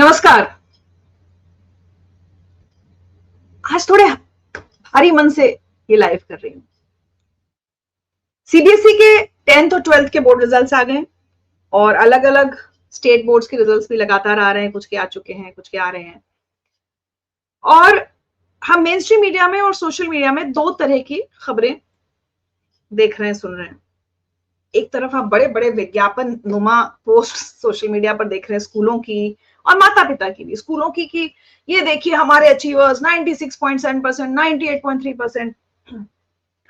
नमस्कार। आज थोड़े भारी मन से ये लाइव कर रही हूं। सीबीएसई के 10th और 12th के बोर्ड रिजल्ट्स आ गए और अलग अलग स्टेट बोर्ड्स के रिजल्ट्स भी लगातार आ रहे हैं। कुछ के आ चुके हैं, कुछ के आ रहे हैं। और हम मेन स्ट्रीम मीडिया में और सोशल मीडिया में दो तरह की खबरें देख रहे हैं, सुन रहे हैं। एक तरफ आप बड़े बड़े विज्ञापन नुमा पोस्ट सोशल मीडिया पर देख रहे हैं, स्कूलों की और माता पिता की भी। स्कूलों की कि ये देखिए हमारे अचीवर्स 96.7%, 98.3%।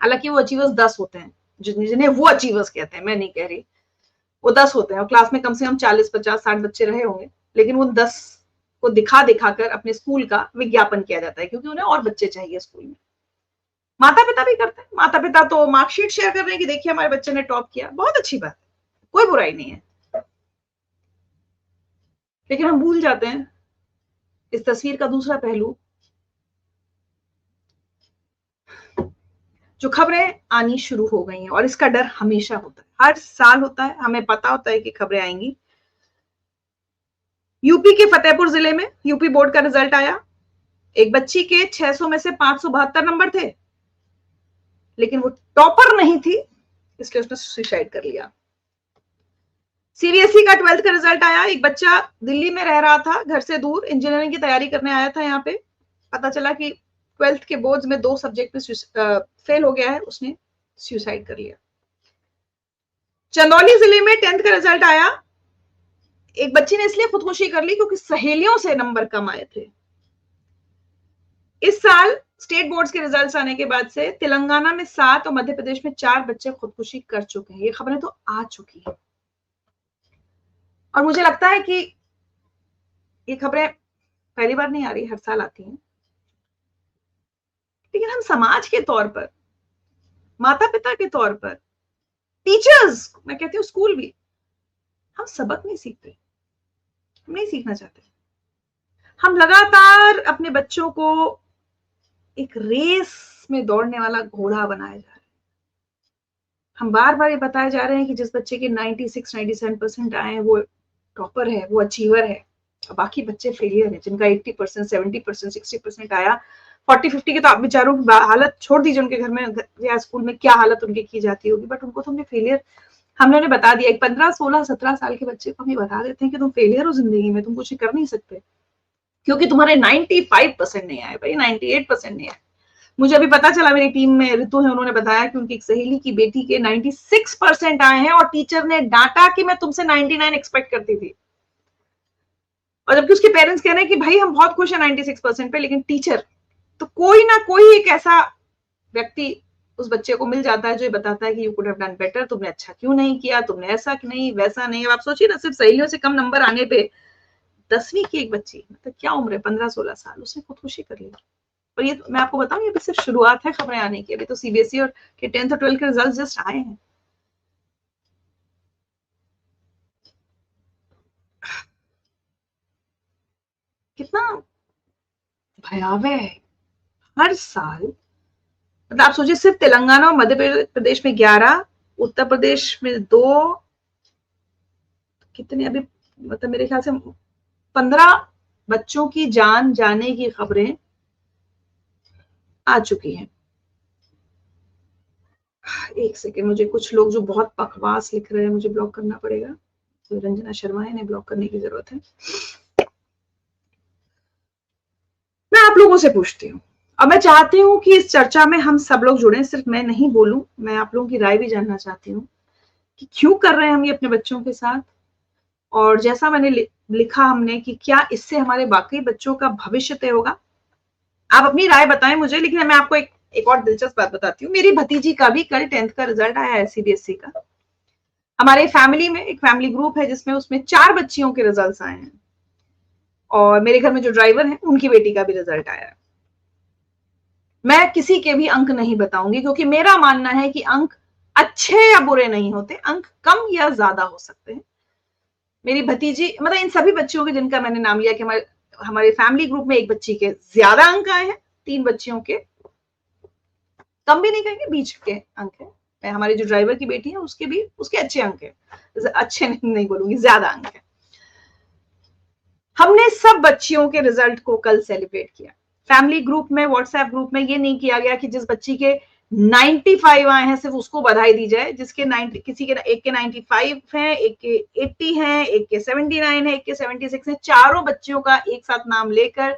हालांकि वो अचीवर्स 10 होते हैं, जिन्हें वो अचीवर्स कहते हैं, मैं नहीं कह रही। वो 10 होते हैं और क्लास में कम से कम 40, 50, 60 बच्चे रहे होंगे, लेकिन वो 10 को दिखा दिखाकर अपने स्कूल का विज्ञापन किया जाता है, क्योंकि उन्हें और बच्चे चाहिए स्कूल में। माता पिता भी करते हैं। माता पिता तो मार्कशीट शेयर कर रहे हैं कि देखिए हमारे बच्चे ने टॉप किया, बहुत अच्छी बात है, कोई बुराई नहीं है। लेकिन हम भूल जाते हैं इस तस्वीर का दूसरा पहलू। जो खबरें आनी शुरू हो गई हैं, और इसका डर हमेशा होता है, हर साल होता है, हमें पता होता है कि खबरें आएंगी। यूपी के फतेहपुर जिले में यूपी बोर्ड का रिजल्ट आया। एक बच्ची के 600 में से 572 नंबर थे, लेकिन वो टॉपर नहीं थी, इसलिए उसने सुसाइड कर लिया। सीबीएसई का 12th का रिजल्ट आया। एक बच्चा दिल्ली में रह रहा था, घर से दूर, इंजीनियरिंग की तैयारी करने आया था यहाँ पे। पता चला कि 12th के बोर्ड्स में 2 सब्जेक्ट में फेल हो गया है, उसने सुसाइड कर लिया। चंदौली जिले में 10th का रिजल्ट आया। एक बच्ची ने इसलिए खुदकुशी कर ली क्योंकि सहेलियों से नंबर कम आए थे। इस साल स्टेट बोर्ड्स के रिजल्ट्स आने के बाद से तेलंगाना में 7 और मध्य प्रदेश में 4 बच्चे खुदकुशी कर चुके हैं। ये खबरें तो आ चुकी हैं और मुझे लगता है कि ये खबरें पहली बार नहीं आ रही, हर साल आती हैं। लेकिन हम समाज के तौर पर, माता पिता के तौर पर, टीचर्स, मैं कहती हूँ स्कूल भी, हम सबक नहीं सीखते, हम नहीं सीखना चाहते। हम लगातार अपने बच्चों को एक रेस में दौड़ने वाला घोड़ा बनाया जा रहा है। हम बार बार ये बताए जा रहे हैं कि जिस बच्चे के 96, 97% आए हैं वो टॉपर है, वो अचीवर है, और बाकी बच्चे फेलियर है, जिनका 80%, 70%, 60% आया। 40-50 के तो आप बेचारों की हालत छोड़ दीजिए, उनके घर में या स्कूल में क्या हालत उनकी की जाती होगी, बट उनको तो हमने फेलियर, हमने उन्हें बता दिया। एक 15, 16, 17 साल के बच्चे को हम ये बता देते हैं कि तुम फेलियर हो जिंदगी में, तुम कुछ कर नहीं सकते, क्योंकि तुम्हारे 95% नहीं आए भाई, 98% नहीं आए। मुझे अभी पता चला, मेरी टीम में ऋतु है, उन्होंने बताया कि उनकी एक सहेली की बेटी के 96% आए हैं और टीचर ने डांटा कि मैं तुमसे 99 एक्सपेक्ट करती थी। और जबकि उसके पेरेंट्स कह रहे हैं कि भाई हम बहुत खुश हैं 96% पे, लेकिन टीचर, तो कोई ना कोई एक ऐसा व्यक्ति उस बच्चे को मिल जाता है जो बताता है कि you could have done better, तुमने अच्छा क्यों नहीं किया, तुमने ऐसा नहीं, वैसा नहीं। अब आप सोचिए ना, सिर्फ सहेलियों से कम नंबर आने पे 10वीं की एक बच्ची, मतलब क्या उम्र है, 15-16 साल, उसने खुदकुशी कर ली। और ये मैं आपको बताऊं, ये भी सिर्फ शुरुआत है खबरें आने की। अभी तो सीबीएसई और के 10th और 12th के रिजल्ट जस्ट आए हैं। कितना भयावह है। हर साल, मतलब आप सोचिए, सिर्फ तेलंगाना और मध्य प्रदेश में 11, उत्तर प्रदेश में 2, कितने अभी, मतलब मेरे ख्याल से 15 बच्चों की जान जाने की खबरें आ चुकी हैं। एक सेकेंड, मुझे कुछ लोग जो बहुत बकवास लिख रहे हैं, मुझे ब्लॉक करना पड़ेगा। तो रंजना शर्मा है, इन्हें ब्लॉक करने की जरूरत है। मैं आप लोगों से पूछती हूँ, और मैं चाहती हूँ कि इस चर्चा में हम सब लोग जुड़े, सिर्फ मैं नहीं बोलूं, मैं आप लोगों की राय भी जानना चाहती हूँ कि क्यों कर रहे हैं हम ये अपने बच्चों के साथ। और जैसा मैंने लिखा हमने कि क्या इससे हमारे वाकई बच्चों का भविष्य तय होगा। आप अपनी राय बताएं मुझे। लेकिन मैं आपको एक और दिलचस्प बात बताती हूँ। मेरी भतीजी का भी कल 10th का रिजल्ट आया है, सीबीएसई का। हमारे फैमिली में एक फैमिली ग्रुप है जिसमें उसमें 4 बच्चियों के रिजल्ट आए हैं, और मेरे घर में जो ड्राइवर है उनकी बेटी का भी रिजल्ट आया है। मैं किसी के भी अंक नहीं बताऊंगी, क्योंकि मेरा मानना है कि अंक अच्छे या बुरे नहीं होते, अंक कम या ज्यादा हो सकते हैं। मेरी भतीजी, मतलब इन सभी बच्चियों के जिनका मैंने नाम लिया कि हमारे फैमिली ग्रुप में एक बच्ची के ज्यादा अंक आए हैं, 3 बच्चियों के कम भी नहीं कहेंगे, बीच के अंक है। हमारी जो ड्राइवर की बेटी है उसके भी, उसके अच्छे अंक है, अच्छे नहीं बोलूंगी, ज्यादा अंक है। हमने सब बच्चियों के रिजल्ट को कल सेलिब्रेट किया। फैमिली ग्रुप में, व्हाट्सएप ग्रुप में ये नहीं किया गया कि जिस बच्ची के 95 आए हैं सिर्फ उसको बधाई दी जाए, जिसके 90, किसी के एक के 95 हैं, एक के 80 हैं, एक के 79 है, एक के 76 हैं, चारों बच्चियों का एक साथ नाम लेकर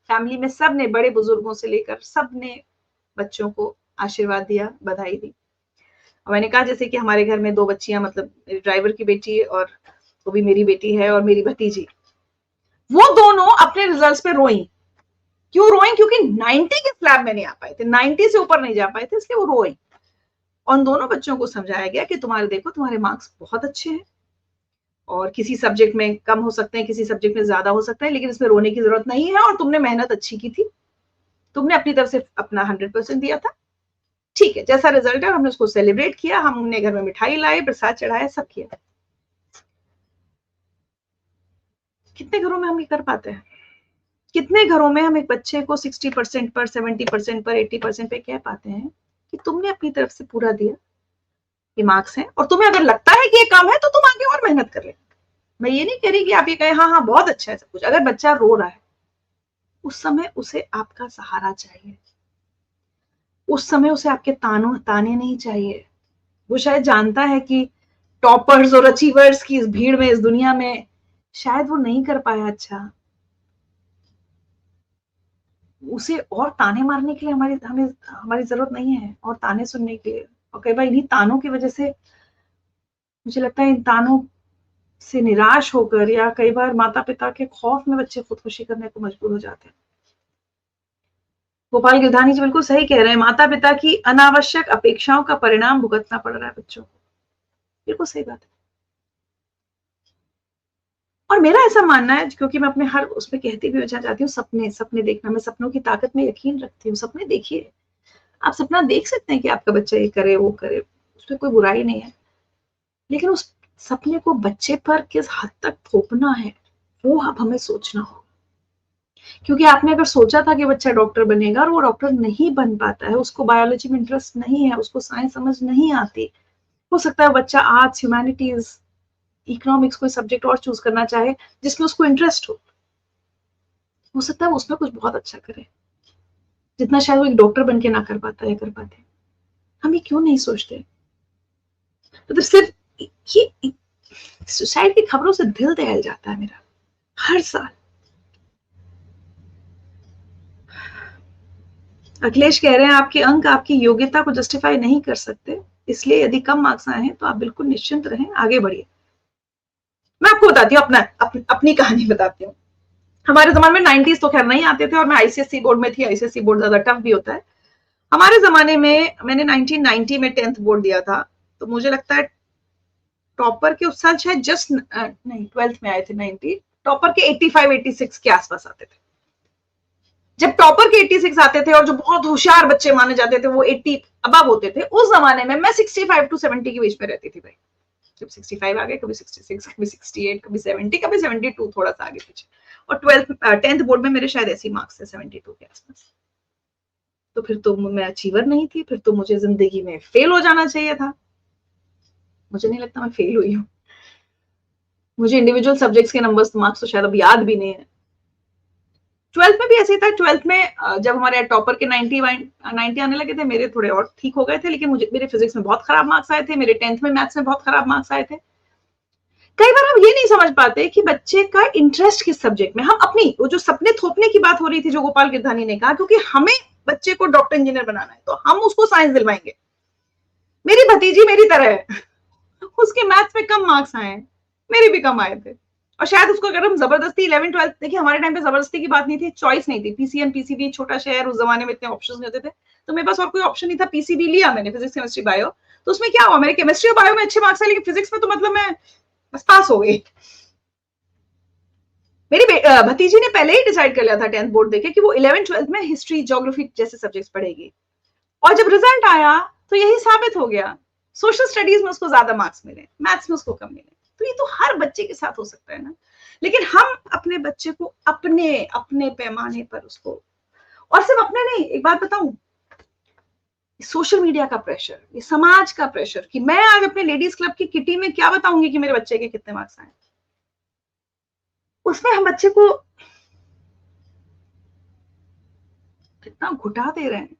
फैमिली में सब ने, बड़े बुजुर्गों से लेकर सब ने बच्चों को आशीर्वाद दिया, बधाई दी। और मैंने कहा जैसे कि हमारे घर में 2 बच्चियां, मतलब मेरे ड्राइवर की बेटी और वो भी मेरी बेटी है, और मेरी भतीजी, वो दोनों अपने रिजल्ट्स पे रोई। क्यों रोई? क्योंकि 90 के स्लैब में नहीं आ पाए थे, 90 से ऊपर नहीं जा पाए थे, इसलिए वो रोई। और दोनों बच्चों को समझाया गया कि तुम्हारे, देखो तुम्हारे मार्क्स बहुत अच्छे हैं, और किसी सब्जेक्ट में कम हो सकते हैं, किसी सब्जेक्ट में ज्यादा हो सकते हैं, लेकिन इसमें रोने की जरूरत नहीं है, और तुमने मेहनत अच्छी की थी, तुमने अपनी तरफ से अपना 100% दिया था। ठीक है, जैसा रिजल्ट है हमने उसको सेलिब्रेट किया, हमने घर में मिठाई लाई, प्रसाद चढ़ाया, सब किया। कितने घरों में हम ये कर पाते हैं? कितने घरों में हम एक बच्चे को 60% पर, 70% पर, 80% पे कह पाते हैं कि तुमने अपनी तरफ से पूरा दिया, ये मार्क्स हैं, और तुम्हें अगर लगता है कि ये कम है तो तुम आगे और मेहनत कर ले। मैं ये नहीं कह रही कि आप ये कहें हाँ हाँ बहुत अच्छा है सब कुछ। अगर बच्चा रो रहा है, उस समय उसे आपका सहारा चाहिए, उस समय उसे आपके ताने नहीं चाहिए। वो शायद जानता है कि टॉपर्स और अचीवर्स की इस भीड़ में, इस दुनिया में शायद वो नहीं कर पाया अच्छा, उसे और ताने मारने के लिए हमारी जरूरत नहीं है, और ताने सुनने के लिए। और कई बार इन्हीं तानों की वजह से मुझे लगता है, इन तानों से निराश होकर, या कई बार माता पिता के खौफ में बच्चे खुदकुशी करने को मजबूर हो जाते हैं। गोपाल गिरधानी जी बिल्कुल सही कह रहे हैं, माता पिता की अनावश्यक अपेक्षाओं का परिणाम भुगतना पड़ रहा है बच्चों को। बिल्कुल सही बात है। और मेरा ऐसा मानना है, क्योंकि मैं अपने हर उसमें कहती भी चाहती हूँ, सपने देखना, मैं सपनों की ताकत में यकीन रखती हूँ। सपने देखिए, आप सपना देख सकते हैं कि आपका बच्चा ये करे वो करे, उसमें कोई बुराई नहीं है, लेकिन उस सपने को बच्चे पर किस हद तक थोपना है वो अब हमें सोचना होगा। क्योंकि आपने अगर सोचा था कि बच्चा डॉक्टर बनेगा और वो डॉक्टर नहीं बन पाता है, उसको बायोलॉजी में इंटरेस्ट नहीं है, उसको साइंस समझ नहीं आती, हो सकता है बच्चा आर्ट्स, ह्यूमैनिटीज, इकोनॉमिक्स कोई सब्जेक्ट और चूज करना चाहे जिसमें उसको इंटरेस्ट हो सकता है वो उसमें कुछ बहुत अच्छा करे, जितना शायद वो एक डॉक्टर बन के ना कर पाता है, कर पाते। हम ये क्यों नहीं सोचते? तो सिर्फ ये सुसाइड की खबरों से दिल दहल जाता है मेरा हर साल। अखिलेश कह रहे हैं आपके अंक आपकी योग्यता को जस्टिफाई नहीं कर सकते, इसलिए यदि कम मार्क्स आए हैं तो आप बिल्कुल निश्चिंत रहें, आगे बढ़िए। मैं आपको बताती हूँ अपनी कहानी बताती हूँ। हमारे जमाने में 90s तो खैर नहीं आते थे, और मैं आईसीएसई बोर्ड में थी। आईसीएसई बोर्ड ज्यादा टफ भी होता है। हमारे जमाने में मैंने 1990 में 10th बोर्ड दिया था, तो मुझे लगता है टॉपर के उस साल शायद जस्ट नहीं 12th में आए थे 90, टॉपर के 85-86 के आसपास आते थे। जब टॉपर के 86 आते थे और जो बहुत होशियार बच्चे माने जाते थे वो 80 अबव होते थे, उस जमाने में मैं 65 to 70 के बीच में रहती थी भाई। जब 65 आ गए, कभी 66, कभी 68, कभी 70, कभी 72, थोड़ा सा आगे पीछे। और 10th बोर्ड में मेरे शायद ऐसी मार्क्स थे 72 के आसपास। तो फिर तो मैं अचीवर नहीं थी, फिर तो मुझे जिंदगी में फेल हो जाना चाहिए था। मुझे नहीं लगता मैं फेल हुई हूँ। मुझे इंडिविजुअल सब्जेक्ट्स के नंबर्स, मार्क्स तो शायद अब याद भी नहीं है। 12th में भी ऐसे ही था। 12th में जब हमारे टॉपर के 90 आने लगे थे, मेरे थोड़े और ठीक हो गए थे, लेकिन मेरे फिजिक्स में बहुत खराब मार्क्स आए थे, मेरे 10th में मैथ्स में बहुत खराब मार्क्स आए थे। कई बार हम ये नहीं समझ पाते कि बच्चे का इंटरेस्ट किस सब्जेक्ट में। हम अपनी वो जो सपने थोपने की बात हो रही थी, जो गोपाल गिरधानी ने कहा, क्योंकि हमें बच्चे को डॉक्टर इंजीनियर बनाना है तो हम उसको साइंस दिलवाएंगे। मेरी भतीजी मेरी तरह है, उसके मैथ्स में कम मार्क्स आए, मेरे भी कम आए थे, और शायद उसको अगर हम जबरदस्ती 11 12, देखिए हमारे टाइम पे जबरदस्ती की बात नहीं थी, चॉइस नहीं थी। पीसीएम पीसीबी, छोटा शहर, उस जमाने में इतने ऑप्शंस नहीं होते थे, तो मेरे पास और कोई ऑप्शन नहीं था। पीसीबी लिया मैंने, फिजिक्स केमिस्ट्री बायो। तो उसमें क्या हुआ, मेरे केमिस्ट्री और बायो में अच्छे मार्क्स आए, लेकिन फिजिक्स में तो मतलब मैं बस पास हो गई। मेरी भतीजी ने पहले ही डिसाइड कर लिया था 10th बोर्ड देखे कि वो 11 12 में हिस्ट्री, ज्योग्राफी जैसे सब्जेक्ट्स पढ़ेगी, और जब रिजल्ट आया तो यही साबित हो गया। सोशल स्टडीज में उसको ज्यादा मार्क्स मिले, मैथ्स में उसको कम मिले। तो ये तो हर बच्चे के साथ हो सकता है ना। लेकिन हम अपने बच्चे को अपने पैमाने पर उसको, और सिर्फ अपने नहीं, एक बात बताऊं, सोशल मीडिया का प्रेशर, ये समाज का प्रेशर, कि मैं आज अपने लेडीज क्लब की किटी में क्या बताऊंगी कि मेरे बच्चे के कितने मार्क्स आए। उसमें हम बच्चे को कितना घुटा दे रहे हैं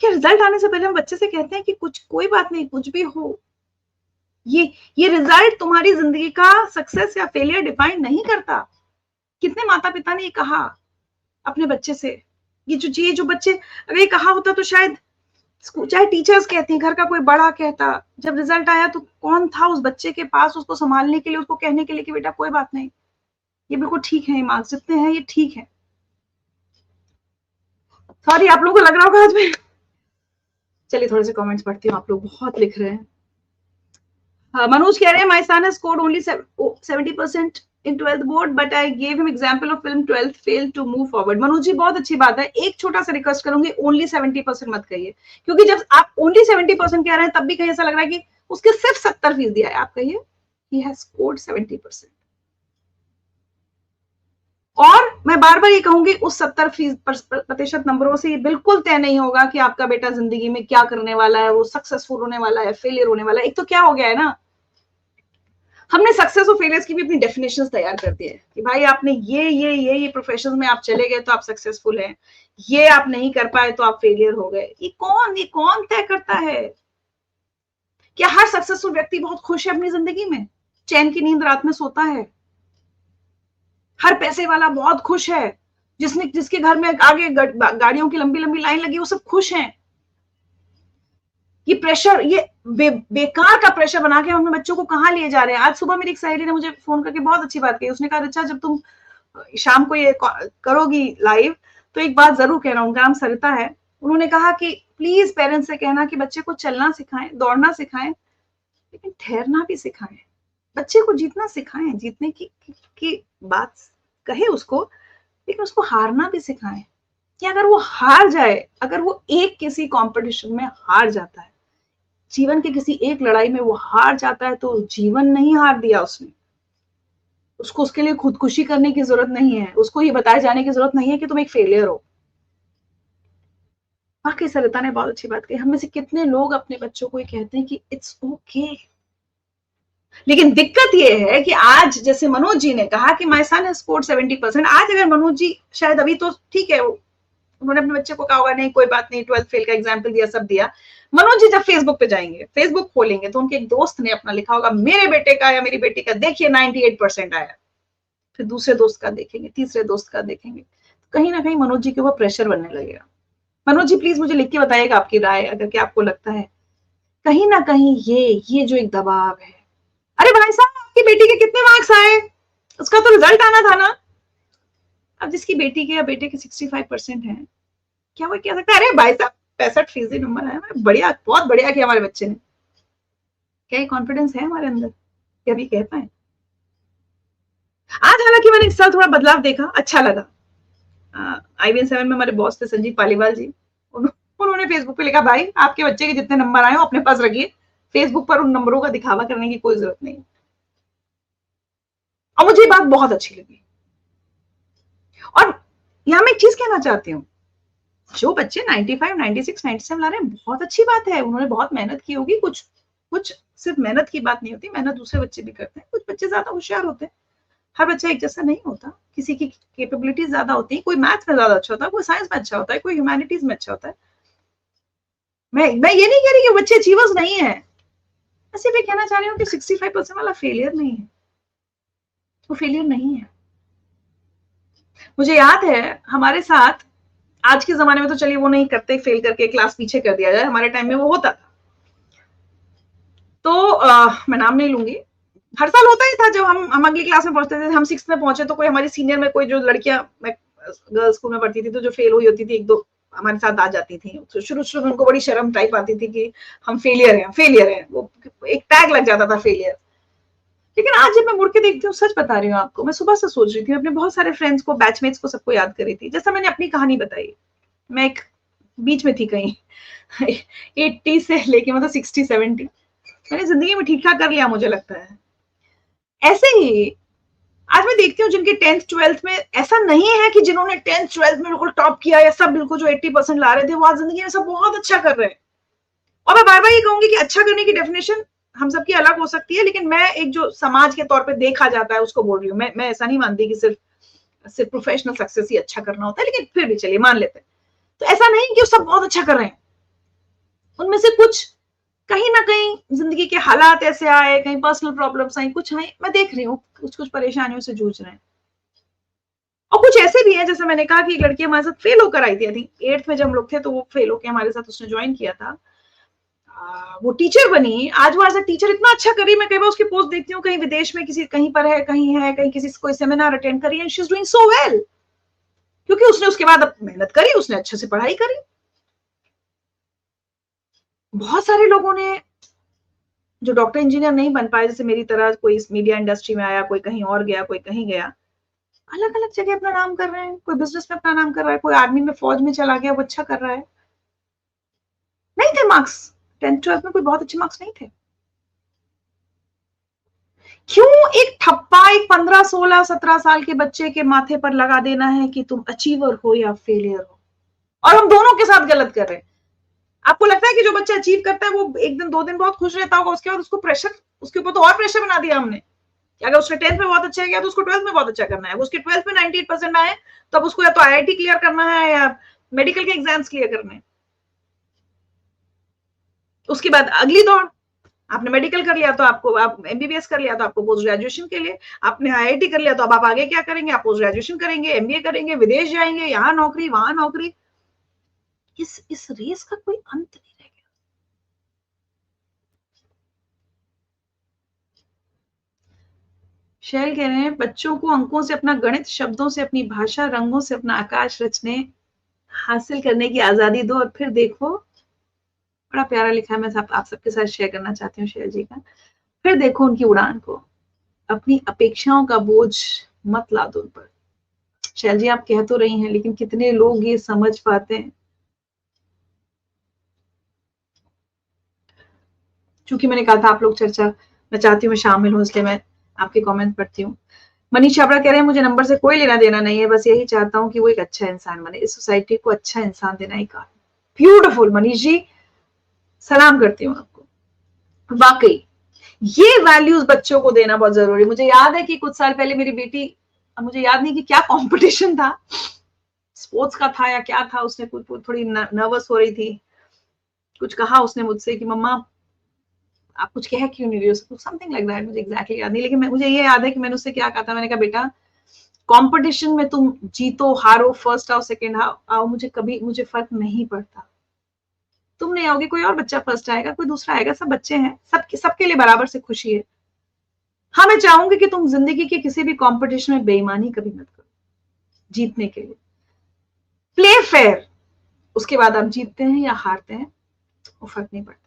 कि रिजल्ट आने से पहले हम बच्चे से कहते हैं कि कुछ कोई बात नहीं, कुछ भी हो, ये रिजल्ट तुम्हारी जिंदगी का सक्सेस या फेलियर डिफाइन नहीं करता। कितने माता पिता ने ये कहा अपने बच्चे से, ये जो बच्चे, अगर ये कहा होता तो शायद चाहे टीचर्स कहती, घर का कोई बड़ा कहता, जब रिजल्ट आया तो कौन था उस बच्चे के पास उसको संभालने के लिए, उसको कहने के लिए कि बेटा कोई बात नहीं, ये बिल्कुल ठीक है, ये मार्क्स जितने हैं ये ठीक है। सॉरी आप लोगों को लग रहा होगा आज में, चलिए थोड़े से कमेंट्स पढ़ती हूँ, आप लोग बहुत लिख रहे हैं। मनोज कह रहे हैं my son has scored only 70% in 12th board but I gave him example of film 12th failed to move forward। Manoj ji बहुत अच्छी बात है, एक छोटा सा रिक्वेस्ट करूंगी, ओनली 70% मत कहिए, क्योंकि जब आप ओनली 70% कह रहे हैं तब भी कहीं ऐसा लग रहा है कि उसके सिर्फ 70% दिया है। आप कहिए he has scored 70%। और मैं बार बार ये कहूंगी उस 70% नंबरों से ये बिल्कुल तय नहीं होगा कि आपका बेटा जिंदगी में क्या करने वाला है, वो सक्सेसफुल होने वाला है, फेलियर होने वाला है। एक तो क्या हो गया है ना, हमने सक्सेस और फेलियर्स की भी अपनी डेफिनेशंस तैयार कर दी है कि भाई आपने ये प्रोफेशन में आप चले गए तो आप सक्सेसफुल हैं, ये आप नहीं कर पाए तो आप फेलियर हो गए। ये कौन तय करता है? क्या हर सक्सेसफुल व्यक्ति बहुत खुश है अपनी जिंदगी में, चैन की नींद रात में सोता है? हर पैसे वाला बहुत खुश है, जिसके घर में आगे गाड़ियों की लंबी लंबी लाइन लगी, वो सब खुश हैं? ये प्रेशर, ये बेकार का प्रेशर बना के हम अपने बच्चों को कहाँ लिए जा रहे हैं। आज सुबह मेरी एक सहेली ने मुझे फोन करके बहुत अच्छी बात कही, उसने कहा अच्छा जब तुम शाम को ये करोगी लाइव तो एक बात जरूर कहना, उनका नाम सरिता है, उन्होंने कहा कि प्लीज पेरेंट्स से कहना कि बच्चे को चलना सिखाएं, दौड़ना सिखाएं, लेकिन ठहरना भी सिखाएं, बच्चे को जीतना सिखाएं, जीतने की बात कहे उसको, लेकिन उसको हारना भी सिखाएं कि अगर वो हार जाए, अगर वो एक किसी कंपटीशन में हार जाता है, जीवन के किसी एक लड़ाई में वो हार जाता है, तो जीवन नहीं हार दिया उसने। उसको उसके लिए खुदकुशी करने की जरूरत नहीं है, उसको ये बताए जाने की जरूरत नहीं है कि तुम एक फेलियर हो। वाकई सरिता ने बहुत अच्छी बात कही, हम में से कितने लोग अपने बच्चों को ये कहते हैं कि इट्स ओके। लेकिन दिक्कत ये है कि आज जैसे मनोज जी ने कहा कि माय सन हैज स्कोर्ड 70%, आज अगर मनोज जी शायद अभी तो ठीक है, उन्होंने अपने बच्चे को कहा होगा नहीं कोई बात नहीं, 12th फेल का एग्जाम्पल दिया, सब दिया। मनोज जी जब फेसबुक पे जाएंगे, फेसबुक खोलेंगे, तो उनके एक दोस्त ने अपना लिखा होगा मेरे बेटे का या मेरी बेटी का देखिए 98% आया, फिर दूसरे दोस्त का देखेंगे, तीसरे दोस्त का देखेंगे, तो कहीं ना कहीं मनोज जी के ऊपर प्रेशर बनने लगेगा। मनोज जी प्लीज मुझे लिख के बताइएगा आपकी राय, अगर क्या आपको लगता है कहीं ना कहीं ये जो एक दबाव है, अरे भाई साहब आपकी बेटी के कितने मार्क्स आए, उसका तो रिजल्ट आना था ना। अब जिसकी बेटी के या बेटे के 65% है, क्या वो कह सकता है अरे भाई साहब 65% नंबर आया, बढ़िया, बहुत बढ़िया किया हमारे बच्चे ने? क्या ये कॉन्फिडेंस है हमारे अंदर कि अभी कह पाए? आज हालांकि मैंने इस साल थोड़ा बदलाव देखा, अच्छा लगा। IBN7 में हमारे बॉस थे संजीव पालीवाल जी, उन्होंने फेसबुक पे लिखा भाई आपके बच्चे के जितने नंबर आए हो अपने पास रखिए, फेसबुक पर उन नंबरों का दिखावा करने की कोई जरूरत नहीं। और मुझे ये बात बहुत अच्छी लगी। और यहां मैं एक चीज कहना चाहती हूँ, जो बच्चे 95, 96, 97 ला रहे हैं, बहुत अच्छी बात है, उन्होंने बहुत मेहनत की होगी। कुछ सिर्फ मेहनत की बात नहीं होती, मेहनत दूसरे बच्चे भी करते हैं, कुछ बच्चे ज्यादा होशियार होते हैं, हर बच्चा एक जैसा नहीं होता, किसी की कैपेबिलिटीज ज्यादा होती है, कोई मैथ्स में ज्यादा अच्छा होता है, कोई साइंस में अच्छा होता है, कोई ह्यूमैनिटीज में अच्छा होता है। मैं ये नहीं कह रही कि बच्चे अचीवर्स नहीं है, मैं सिर्फ ये कहना चाह रही हूँ कि 65% वाला फेलियर नहीं है, वो फेलियर नहीं है। मुझे याद है हमारे साथ, आज के जमाने में तो चलिए वो नहीं करते, फेल करके क्लास पीछे कर दिया जाए, हमारे टाइम में वो होता था। तो मैं नाम नहीं लूंगी, हर साल होता ही था जब हम अगली क्लास में पहुंचते थे, हम 6th में पहुंचे तो कोई हमारी सीनियर में कोई जो लड़कियां, मैं गर्ल्स स्कूल में पढ़ती थी, तो जो फेल हुई होती थी एक दो हमारे साथ आ जाती थी, तो शुरू में उनको बड़ी शर्म टाइप आती थी कि हम फेलियर हैं, वो एक टैग लग जाता था फेलियर। लेकिन आज जब मैं मुड़ के देखती हूँ, सच बता रही हूँ आपको, मैं सुबह से सोच रही थी, अपने बहुत सारे फ्रेंड्स को, बैचमेट्स को, सबको याद कर रही थी, जैसा मैंने अपनी कहानी बताई, मैं एक बीच में थी कहीं 80 से लेके मतलब 60-70, मैंने जिंदगी में ठीक ठाक कर लिया मुझे लगता है। ऐसे ही आज मैं देखती हूँ जिनके 10th 12th में, ऐसा नहीं है कि जिन्होंने 10th 12th में बिल्कुल टॉप किया या सब बिल्कुल जो 80% ला रहे थे, वो आज जिंदगी में सब बहुत अच्छा कर रहे हैं। और मैं बार बार ये कहूंगी कि अच्छा करने की डेफिनेशन हम सबकी अलग हो सकती है, लेकिन मैं एक जो समाज के तौर पे देखा जाता है उसको बोल रही हूँ। मैं ऐसा नहीं मानती कि सिर्फ प्रोफेशनल सक्सेस ही अच्छा करना होता है, लेकिन फिर भी चलिए मान लेते हैं। तो ऐसा नहीं कि वो सब बहुत अच्छा कर रहे हैं, उनमें से कुछ कहीं ना कहीं जिंदगी के हालात ऐसे आए, कहीं पर्सनल प्रॉब्लम्स आई, कुछ आए, मैं देख रही हूँ कुछ कुछ परेशानियों से जूझ रहे हैं। और कुछ ऐसे भी हैं, जैसे मैंने कहा कि एक लड़की हमारे साथ फेल होकर आई थी, आई थिंक 8th में जब हम लोग थे, तो वो फेल होकर हमारे साथ उसने ज्वाइन किया था। वो टीचर बनी, आज वो एज अ टीचर इतना अच्छा कर रही है। मैं कई बार उसकी पोस्ट देखती हूँ, कहीं विदेश में किसी कहीं पर है, कहीं किसी कोई सेमिनार अटेंड करी, and she is doing so well, क्योंकि उसने उसके बाद मेहनत करी, उसने अच्छे से पढ़ाई करी। बहुत सारे लोगों ने जो डॉक्टर इंजीनियर नहीं बन पाए, जैसे मेरी तरह, कोई मीडिया इंडस्ट्री में आया, कोई कहीं और गया, कोई कहीं गया, अलग अलग जगह अपना नाम कर रहे हैं। कोई बिजनेस में अपना नाम कर रहा है, कोई आर्मी में फौज में चला गया, वो अच्छा कर रहा है। नहीं थे मार्क्स, 10th 12th में कोई बहुत अच्छे मार्क्स नहीं थे। क्यों एक ठप्पा एक 15 16 17 साल के बच्चे के माथे पर लगा देना है कि तुम अचीवर हो या फेलियर हो, और हम दोनों के साथ गलत कर रहे हैं। आपको लगता है कि जो बच्चा अचीव करता है वो एक दिन 2 दिन बहुत खुश रहता होगा, उसके बाद उसको प्रेशर, उसके ऊपर तो और प्रेशर बना दिया हमने कि अगर उसने 10th में बहुत अच्छा किया तो उसको 12th में बहुत अच्छा करना है। उसके 12th में 98% आए तो अब उसको या तो IIT क्लियर करना है या मेडिकल के एग्जाम्स क्लियर करने हैं। उसके बाद अगली दौड़, आपने मेडिकल कर लिया तो आपको, आप MBBS कर लिया तो आपको पोस्ट ग्रेजुएशन के लिए, आपने IIT कर लिया तो अब आप आगे क्या करेंगे? आप पोस्ट ग्रेजुएशन करेंगे, MBA करेंगे, विदेश जाएंगे, यहाँ नौकरी वहां नौकरी। इस रेस का कोई अंत नहीं रह गया। शैल कह रहे हैं, बच्चों को अंकों से अपना गणित, शब्दों से अपनी भाषा, रंगों से अपना आकाश रचने हासिल करने की आजादी दो, और फिर देखो, बड़ा प्यारा लिखा है, मैं आप सबके साथ शेयर करना चाहती हूँ शैल जी का। फिर देखो उनकी उड़ान को, अपनी अपेक्षाओं का बोझ मत ला दो उन पर। शैल जी आप कह तो रही हैं, लेकिन कितने लोग ये समझ पाते हैं? क्योंकि मैंने कहा था आप लोग चर्चा, मैं चाहती हूँ मैं शामिल हूँ, इसलिए मैं आपके कमेंट पढ़ती हूँ। मनीष छाबड़ा कह रहे हैं, मुझे नंबर से कोई लेना देना नहीं है, बस यही चाहता हूँ कि वो एक अच्छा इंसान बने, इस सोसाइटी को अच्छा इंसान देना ही काम। ब्यूटीफुल मनीष जी, सलाम करती हूँ आपको। वाकई ये वैल्यूज बच्चों को देना बहुत जरूरी। मुझे याद है कि कुछ साल पहले मेरी बेटी, मुझे याद नहीं कि क्या कंपटीशन था, स्पोर्ट्स का था या क्या था, उसने कुछ थोड़ी नर्वस हो रही थी, कुछ कहा उसने मुझसे कि मम्मा आप कुछ कह क्यों नहीं रही हो, समथिंग लाइक दैट, मुझे एग्जैक्टली याद नहीं, लेकिन मुझे ये याद है कि मैंने उससे क्या कहा था। मैंने कहा बेटा, कंपटीशन में तुम जीतो हारो, फर्स्ट आओ सेकंड आओ, मुझे फर्क नहीं पड़ता। तुम नहीं आओगे, कोई और बच्चा फर्स्ट आएगा, कोई दूसरा आएगा, सब बच्चे हैं, सबके लिए बराबर से खुशी है। हाँ मैं चाहूंगी कि तुम जिंदगी के किसी भी कंपटीशन में बेईमानी कभी मत करो, जीतने के लिए प्ले फेयर, उसके बाद आप जीतते हैं या हारते हैं वो फर्क नहीं पड़ता।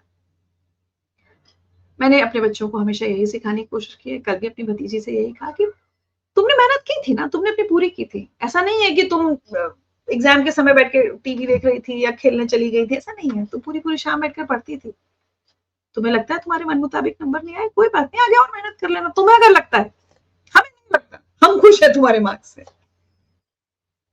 मैंने अपने बच्चों को हमेशा यही सिखाने की कोशिश की है, कल भी अपनी भतीजी से यही कहा कि तुमने मेहनत की थी ना, तुमने अपनी पूरी की थी, ऐसा नहीं है कि तुम एग्जाम के समय बैठ के टीवी देख रही थी या खेलने चली गई थी, ऐसा नहीं है, तुम पूरी पूरी शाम बैठ कर पढ़ती थी। तुम्हें लगता है तुम्हारे मन मुताबिक नंबर नहीं आए, कोई बात नहीं, आगे और मेहनत कर लेना। तुम्हें अगर लगता है, हमें नहीं लगता, हम खुश है तुम्हारे मार्क्स से,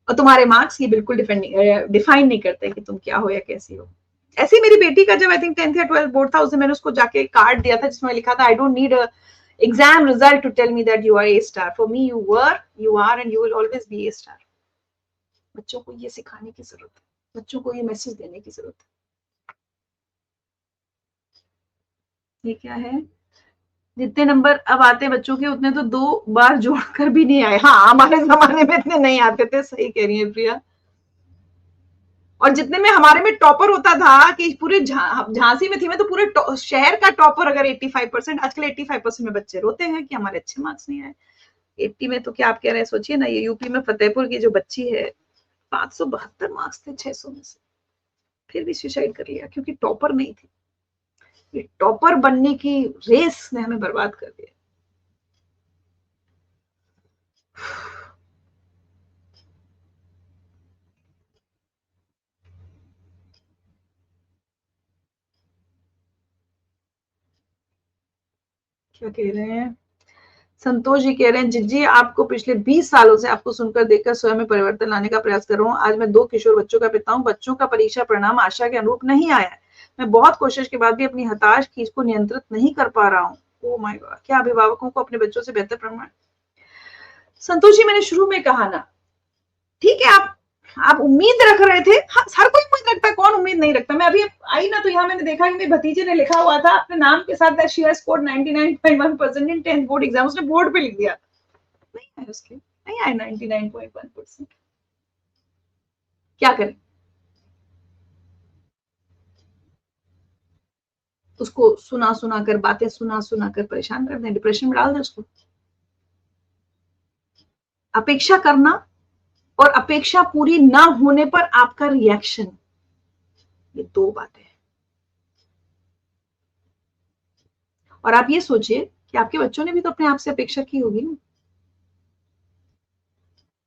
और तुम्हारे मार्क्स ये बिल्कुल डिफाइन नहीं करते कि तुम क्या हो या कैसी हो। ऐसी मेरी बेटी का जब आई थिंक 10th या 12th बोर्ड था, उस दिन मैंने उसको जाके कार्ड दिया था जिसमें लिखा था, I don't need a exam result to tell me that you are a star, for me you were, you are and you will always be a star. बच्चों को ये सिखाने की जरूरत है, बच्चों को ये मैसेज देने की जरूरत है। ये क्या है, जितने नंबर अब आते हैं बच्चों के, उतने तो 2 बार जोड़कर भी नहीं आए। हाँ हमारे जमाने में इतने नहीं आते थे, सही कह रही है प्रिया। और जितने में हमारे में टॉपर होता था कि पूरे झांसी में थी मैं, तो पूरे शहर का टॉपर अगर 85%, आजकल 85% में बच्चे रोते हैं कि हमारे अच्छे मार्क्स नहीं आए। 80 में तो क्या आप कह रहे हैं, सोचिए ना, ये यूपी में फतेहपुर की जो बच्ची है, 572 मार्क्स थे 600 में से, फिर भी सुसाइड कर लिया क्योंकि टॉपर नहीं थी। ये टॉपर बनने की रेस ने हमें बर्बाद कर दिया। क्या कह रहे हैं, संतोष जी कह रहे हैं, जिज्जी आपको पिछले 20 सालों से आपको सुनकर देखकर स्वयं में परिवर्तन लाने का प्रयास कर रहा हूँ। आज मैं 2 किशोर बच्चों का पिता हूँ। बच्चों का परीक्षा परिणाम आशा के अनुरूप नहीं आया है, मैं बहुत कोशिश के बाद भी अपनी हताश खींच को नियंत्रित नहीं कर पा रहा हूँ। ओह माय गॉड, क्या अभिभावकों को अपने बच्चों से बेहतर प्रमाण। संतोष जी, मैंने शुरू में कहा ना, ठीक है, आप उम्मीद रख रहे थे। हाँ, हर कोई उम्मीद रखता है, कौन उम्मीद नहीं रखता। मैं अभी आई ना, तो यहाँ मैंने देखा कि मेरे भतीजे ने लिखा हुआ था अपने नाम के साथ she has scored 99.1% in 10th board exam. उसने बोर्ड पे लिख दिया, नहीं आया उसके, नहीं आया 99.1%। क्या करें? उसको सुना सुना कर, बातें सुना सुना कर परेशान कर दें, डिप्रेशन में डाल दें उसको। अपेक्षा करना और अपेक्षा पूरी ना होने पर आपका रिएक्शन, ये दो बातें हैं। और आप ये सोचिए कि आपके बच्चों ने भी तो अपने आप से अपेक्षा की होगी ना,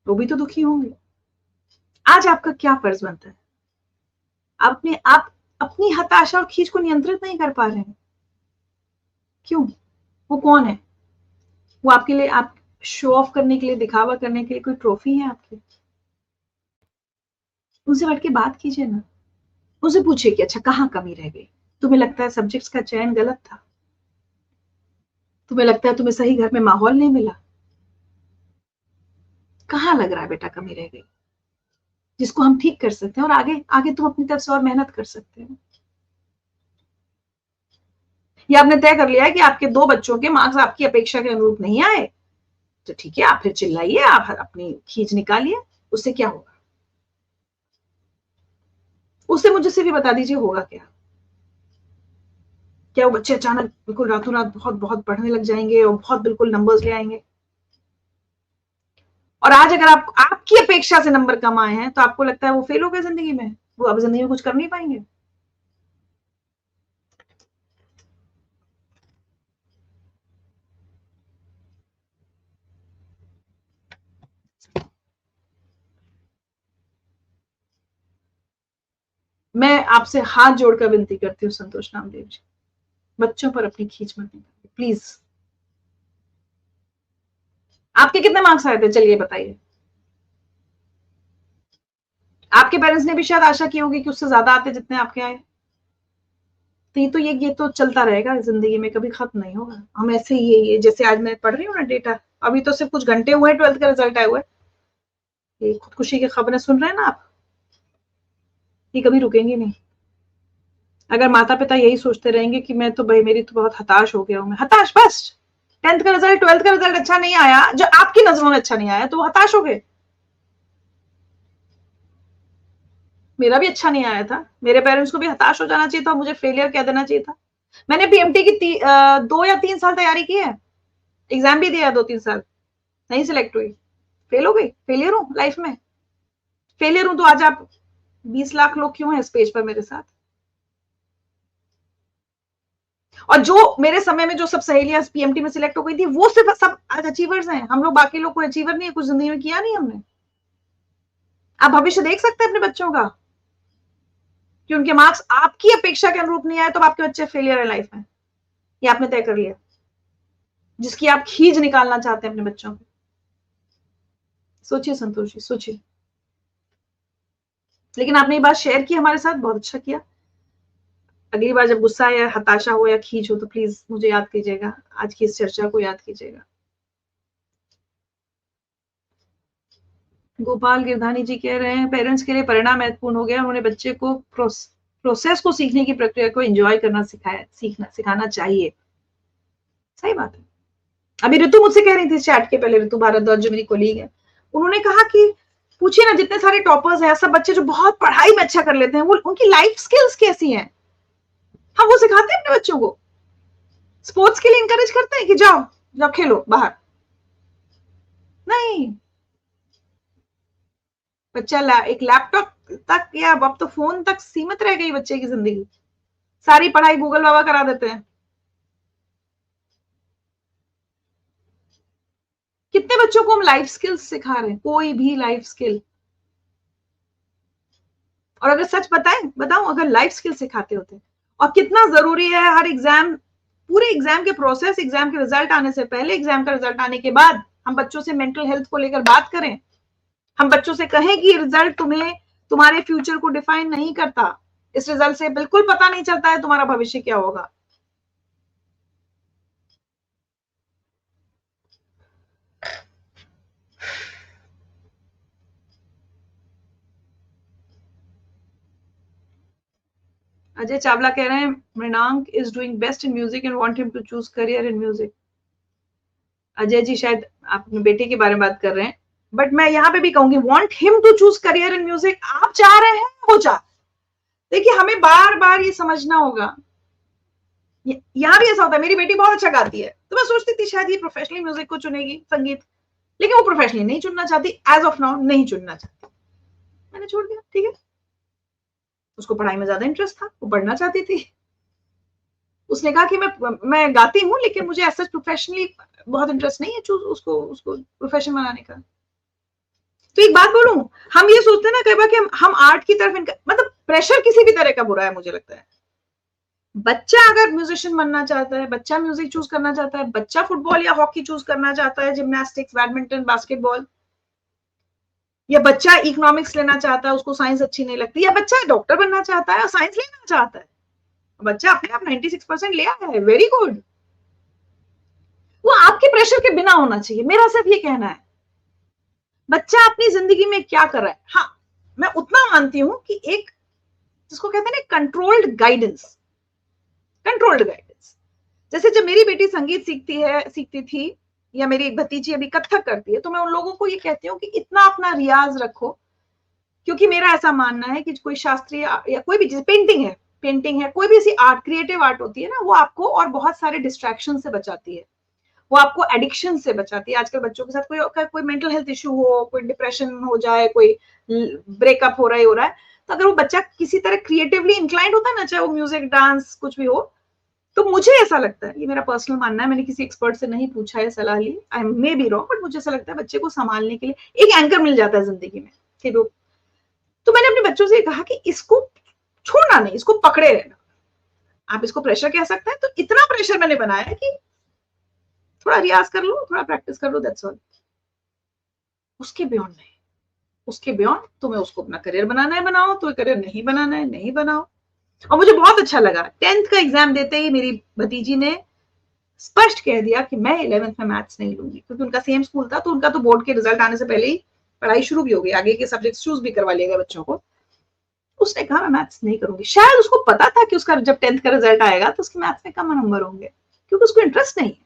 वो भी तो दुखी होंगे। आज आपका क्या फर्ज बनता है? आप अपनी हताशा और खींच को नियंत्रित नहीं कर पा रहे हैं, क्यों? वो कौन है? वो आपके लिए, आप शो ऑफ करने के लिए, दिखावा करने के लिए कोई ट्रॉफी है आपकी? उनसे बैठ के बात कीजिए ना, उनसे पूछिए कि अच्छा कहाँ कमी रह गई? तुम्हें लगता है सब्जेक्ट्स का चयन गलत था? तुम्हें लगता है तुम्हें सही घर में माहौल नहीं मिला? कहाँ लग रहा है बेटा कमी रह गई, जिसको हम ठीक कर सकते हैं, और आगे आगे तुम अपनी तरफ से और मेहनत कर सकते हो। या आपने तय कर लिया है कि आपके 2 बच्चों के मार्क्स आपकी अपेक्षा के अनुरूप नहीं आए, तो ठीक है, आप फिर चिल्लाइए, आप अपनी खींच निकालिए, उससे क्या होगा? उससे मुझे भी बता दीजिए होगा क्या? क्या वो बच्चे अचानक बिल्कुल रातों रात बहुत बहुत पढ़ने लग जाएंगे और बहुत बिल्कुल नंबर्स ले आएंगे? और आज अगर आपकी अपेक्षा से नंबर कम आए हैं, तो आपको लगता है वो फेल हो गए जिंदगी में, वो अब जिंदगी में कुछ कर नहीं पाएंगे? मैं आपसे हाथ जोड़कर विनती करती हूँ संतोष नामदेव जी, बच्चों पर अपनी खींच मत निकालिए प्लीज। आपके कितने मार्क्स आए थे, चलिए बताइए। आपके पेरेंट्स ने भी शायद आशा की होगी कि उससे ज्यादा आते जितने आपके आए। तो ये तो चलता रहेगा जिंदगी में, कभी खत्म नहीं होगा। हम ऐसे ही ये जैसे आज मैं पढ़ रही हूँ ना डेटा, अभी तो सिर्फ कुछ घंटे हुए 12th का रिजल्ट आए हुए, ये खुदकुशी की खबरें सुन रहे हैं ना आप, ये कभी रुकेंगे नहीं। अगर माता पिता यही सोचते रहेंगे कि मैं तो भाई मेरी तो बहुत हताश हो गया हूँ, मैं हताश, बस 10th का रिजल्ट 12th का रिजल्ट अच्छा नहीं आया, जो आपकी नजरों में अच्छा नहीं आया, तो वो हताश हो गए। मेरा भी अच्छा नहीं आया था, मेरे पेरेंट्स को भी हताश हो जाना चाहिए था, मुझे फेलियर कह देना चाहिए था। मैंने पीएमटी की 2 या 3 साल तैयारी की है, एग्जाम भी दिया 2-3 साल, नहीं सिलेक्ट हुई, फेल हो गई, फेलियर हूं लाइफ में। फेलियर हूं तो आज आप 20 लाख लोग क्यों हैं इस पेज पर मेरे साथ? और जो मेरे समय में जो सब सहेलियां पीएमटी में सिलेक्ट हो गई थी, वो सिर्फ सब आज अचीवर्स हैं। हम लोग बाकी लोग कोई अचीवर नहीं है, कुछ जिंदगी में किया नहीं हमने। आप भविष्य देख सकते हैं अपने बच्चों का कि उनके मार्क्स आपकी अपेक्षा के अनुरूप नहीं आए, तो आपके बच्चे फेलियर है लाइफ में, ये आपने तय कर लिया, जिसकी आप खींच निकालना चाहते हैं अपने बच्चों को। सोचिए संतोष जी, सोचिए। लेकिन आपने ये बात शेयर की हमारे साथ, बहुत अच्छा किया। अगली बार जब गुस्सा या हताशा हो या खींच हो, तो प्लीज मुझे याद कीजिएगा, आज की इस चर्चा को याद कीजिएगा। गोपाल गिरधानी जी कह रहे हैं पेरेंट्स के लिए परिणाम महत्वपूर्ण हो गया, उन्होंने बच्चे को प्रोसेस को सीखने की प्रक्रिया को एंजॉय करना सिखाना चाहिए। सही बात है। अभी ऋतु मुझसे कह रही थी चैट के पहले, ऋतु भारद्वाज जो मेरी कोलीग है, उन्होंने कहा कि पूछिए ना जितने सारे टॉपर्स हैं, सब बच्चे जो बहुत पढ़ाई में अच्छा कर लेते हैं, वो उनकी लाइफ स्किल्स कैसी हैं? हम वो सिखाते हैं अपने बच्चों को? स्पोर्ट्स के लिए इंकरेज करते हैं कि जाओ जाओ खेलो बाहर? नहीं, बच्चा एक लैपटॉप तक या अब तो फोन तक सीमित रह गई बच्चे की जिंदगी, सारी पढ़ाई गूगल बाबा करा देते हैं। कितने बच्चों को हम लाइफ स्किल्स सिखा रहे हैं? कोई भी लाइफ स्किल। और अगर सच बताऊं, अगर लाइफ स्किल सिखाते होते, और कितना जरूरी है हर एग्जाम, पूरे एग्जाम के प्रोसेस, एग्जाम के रिजल्ट आने से पहले, एग्जाम का रिजल्ट आने के बाद हम बच्चों से मेंटल हेल्थ को लेकर बात करें। हम बच्चों से कहें कि रिजल्ट तुम्हें तुम्हारे फ्यूचर को डिफाइन नहीं करता, इस रिजल्ट से बिल्कुल पता नहीं चलता है तुम्हारा भविष्य क्या होगा। अजय चावला कह रहे हैं Mrinank is doing best in music and want him to choose career in music. Ajay ji शायद आप अपने बेटे के बारे में बात कर रहे हैं, बट मैं यहाँ पे भी कहूंगी want him to choose career in music. आप चाह रहे हैं हो जा। देखिए हमें बार बार ये समझना होगा, यहाँ भी ऐसा होता है, मेरी बेटी बहुत अच्छा गाती है तो मैं सोचती थी शायद ये प्रोफेशनली म्यूजिक को चुनेगी, संगीत, लेकिन वो प्रोफेशनली नहीं चुनना चाहती, एज ऑफ नाउ नहीं चुनना चाहती, मैंने छोड़ दिया। ठीक है, उसको पढ़ाई में ज्यादा इंटरेस्ट था, वो पढ़ना चाहती थी। उसने कहा कि मैं गाती हूँ लेकिन मुझे ऐसा प्रोफेशनली बहुत इंटरेस्ट नहीं है, उसको उसको प्रोफेशन बनाने का। तो एक बात बोलूं, हम ये सोचते हैं ना कई बार कि हम आर्ट की तरफ मतलब प्रेशर किसी भी तरह का बुरा है मुझे लगता है। बच्चा अगर म्यूजिशियन बनना चाहता है, बच्चा म्यूजिक चूज करना चाहता है, बच्चा फुटबॉल या हॉकी चूज करना चाहता है, जिम्नास्टिक्स, बैडमिंटन, बास्केटबॉल, या बच्चा इकोनॉमिक्स लेना चाहता है, उसको साइंस अच्छी नहीं लगती, या बच्चा डॉक्टर बनना चाहता है और साइंस लेना चाहता है, बच्चा अपने आप 96% ले आया है, वेरी गुड, वो आपके प्रेशर के बिना होना चाहिए। मेरा सिर्फ ये कहना है बच्चा अपनी जिंदगी में क्या कर रहा है। हाँ, मैं उतना मानती हूं कि एक जिसको कहते हैं ना कंट्रोल्ड गाइडेंस, कंट्रोल्ड गाइडेंस। जैसे जब मेरी बेटी संगीत सीखती थी, या मेरी भतीजी अभी कथक करती है, तो मैं उन लोगों को ये कहती हूँ कि इतना अपना रियाज रखो, क्योंकि मेरा ऐसा मानना है कि कोई शास्त्रीय या कोई भी पेंटिंग है, कोई भी ऐसी आर्ट, क्रिएटिव आर्ट होती है ना, वो आपको और बहुत सारे डिस्ट्रैक्शन से बचाती है, वो आपको एडिक्शन से बचाती है। आजकल बच्चों के साथ कोई मेंटल हेल्थ इश्यू हो, कोई डिप्रेशन हो जाए, कोई ब्रेकअप हो रहा है, तो अगर वो बच्चा किसी तरह क्रिएटिवली इंक्लाइंड होता है ना, चाहे वो म्यूजिक, डांस, कुछ भी हो, तो मुझे ऐसा लगता है, ये मेरा पर्सनल मानना है, मैंने किसी एक्सपर्ट से नहीं पूछा है, सलाह ली, आई मे बी रॉन्ग, बट मुझे ऐसा लगता है बच्चे को संभालने के लिए एक एंकर मिल जाता है जिंदगी में कि तो मैंने अपने बच्चों से कहा कि इसको छोड़ना नहीं, इसको पकड़े रहना। आप इसको प्रेशर कह सकते हैं, तो इतना प्रेशर मैंने बनाया है कि थोड़ा रियाज कर लो, थोड़ा प्रैक्टिस कर लो, दैट्स ऑल। उसके बियॉन्ड नहीं, उसके बियॉन्ड तुम्हें उसको अपना करियर बनाना है बनाओ, तो करियर नहीं बनाना है नहीं बनाओ। और मुझे बहुत अच्छा लगा, 10th का एग्जाम देते ही मेरी भतीजी ने स्पष्ट कह दिया कि मैं 11th में मैथ्स नहीं लूंगी, क्योंकि उनका सेम स्कूल था, तो उनका तो बोर्ड के रिजल्ट आने से पहले ही पढ़ाई शुरू भी हो गई, आगे के सब्जेक्ट चूज भी करवा लिया गया बच्चों को। उसने कहा मैं मैथ्स नहीं करूंगी। शायद उसको पता था कि उसका जब 10th का रिजल्ट आएगा तो उसके मैथ्स में कम नंबर होंगे, क्योंकि उसको इंटरेस्ट नहीं है।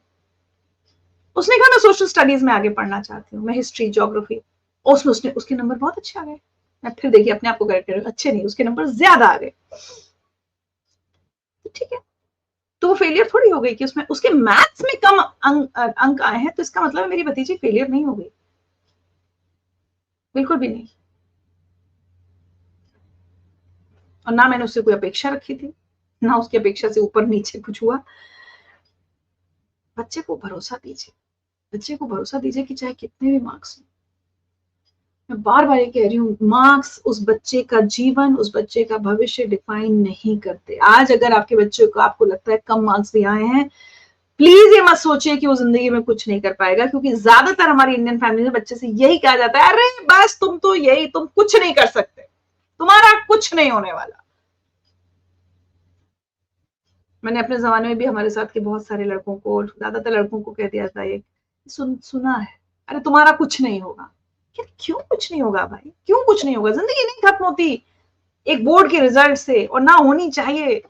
उसने कहा मैं सोशल स्टडीज में आगे पढ़ना चाहती हूँ, मैं हिस्ट्री, ज्योग्राफी, और उसमें उसके नंबर बहुत अच्छे आ गए। मैं फिर देखिए अपने आप को करेक्ट कर, अच्छे नहीं, उसके नंबर ज्यादा आ गए, तो ठीक है, तो वो फेलियर थोड़ी हो गई कि उसमें उसके मैथ्स में कम अंक आए हैं, तो इसका मतलब है मेरी भतीजी फेलियर नहीं हो गई, बिल्कुल भी नहीं। और ना मैंने उससे कोई अपेक्षा रखी थी, ना उसकी अपेक्षा से ऊपर नीचे कुछ हुआ। बच्चे को भरोसा दीजिए, बच्चे को भरोसा दीजिए कि चाहे कितने भी मार्क्स, मैं बार बार ये कह रही हूँ, मार्क्स उस बच्चे का जीवन, उस बच्चे का भविष्य डिफाइन नहीं करते। आज अगर आपके बच्चे को, आपको लगता है कम मार्क्स भी आए हैं, प्लीज ये मत सोचिए कि वो जिंदगी में कुछ नहीं कर पाएगा, क्योंकि ज्यादातर हमारी इंडियन फैमिली में बच्चे से यही कहा जाता है, अरे बस तुम तो यही, तुम कुछ नहीं कर सकते, तुम्हारा कुछ नहीं होने वाला। मैंने अपने जमाने में भी हमारे साथ के बहुत सारे लड़कों को, ज्यादातर लड़कों को कह दिया था ये, सुना है, अरे तुम्हारा कुछ नहीं होगा। क्यों कुछ नहीं होगा भाई, क्यों कुछ नहीं होगा? जिंदगी नहीं खत्म होती एक बोर्ड के रिजल्ट से, और ना होनी चाहिए।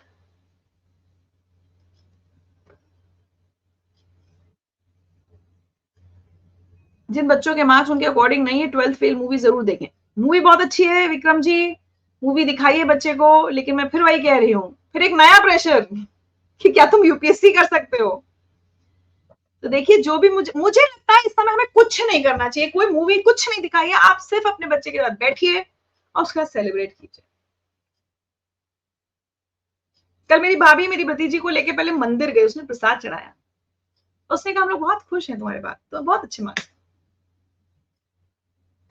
जिन बच्चों के मार्क्स उनके अकॉर्डिंग नहीं है, 12th फेल मूवी जरूर देखें। मूवी बहुत अच्छी है विक्रम जी, मूवी दिखाइए बच्चे को, लेकिन मैं फिर वही कह रही हूँ, फिर एक नया प्रेशर कि क्या तुम यूपीएससी कर सकते हो। तो देखिए, जो भी मुझे लगता है इस समय हमें कुछ नहीं करना चाहिए, कोई मूवी कुछ नहीं दिखाइए, आप सिर्फ अपने बच्चे के साथ बैठिए और उसका सेलिब्रेट कीजिए। कल मेरी भाभी मेरी भतीजी को लेके पहले मंदिर गई, उसने प्रसाद चढ़ाया, उसने कहा हम लोग बहुत खुश हैं तुम्हारे बात, तो बहुत अच्छे मार्क्स।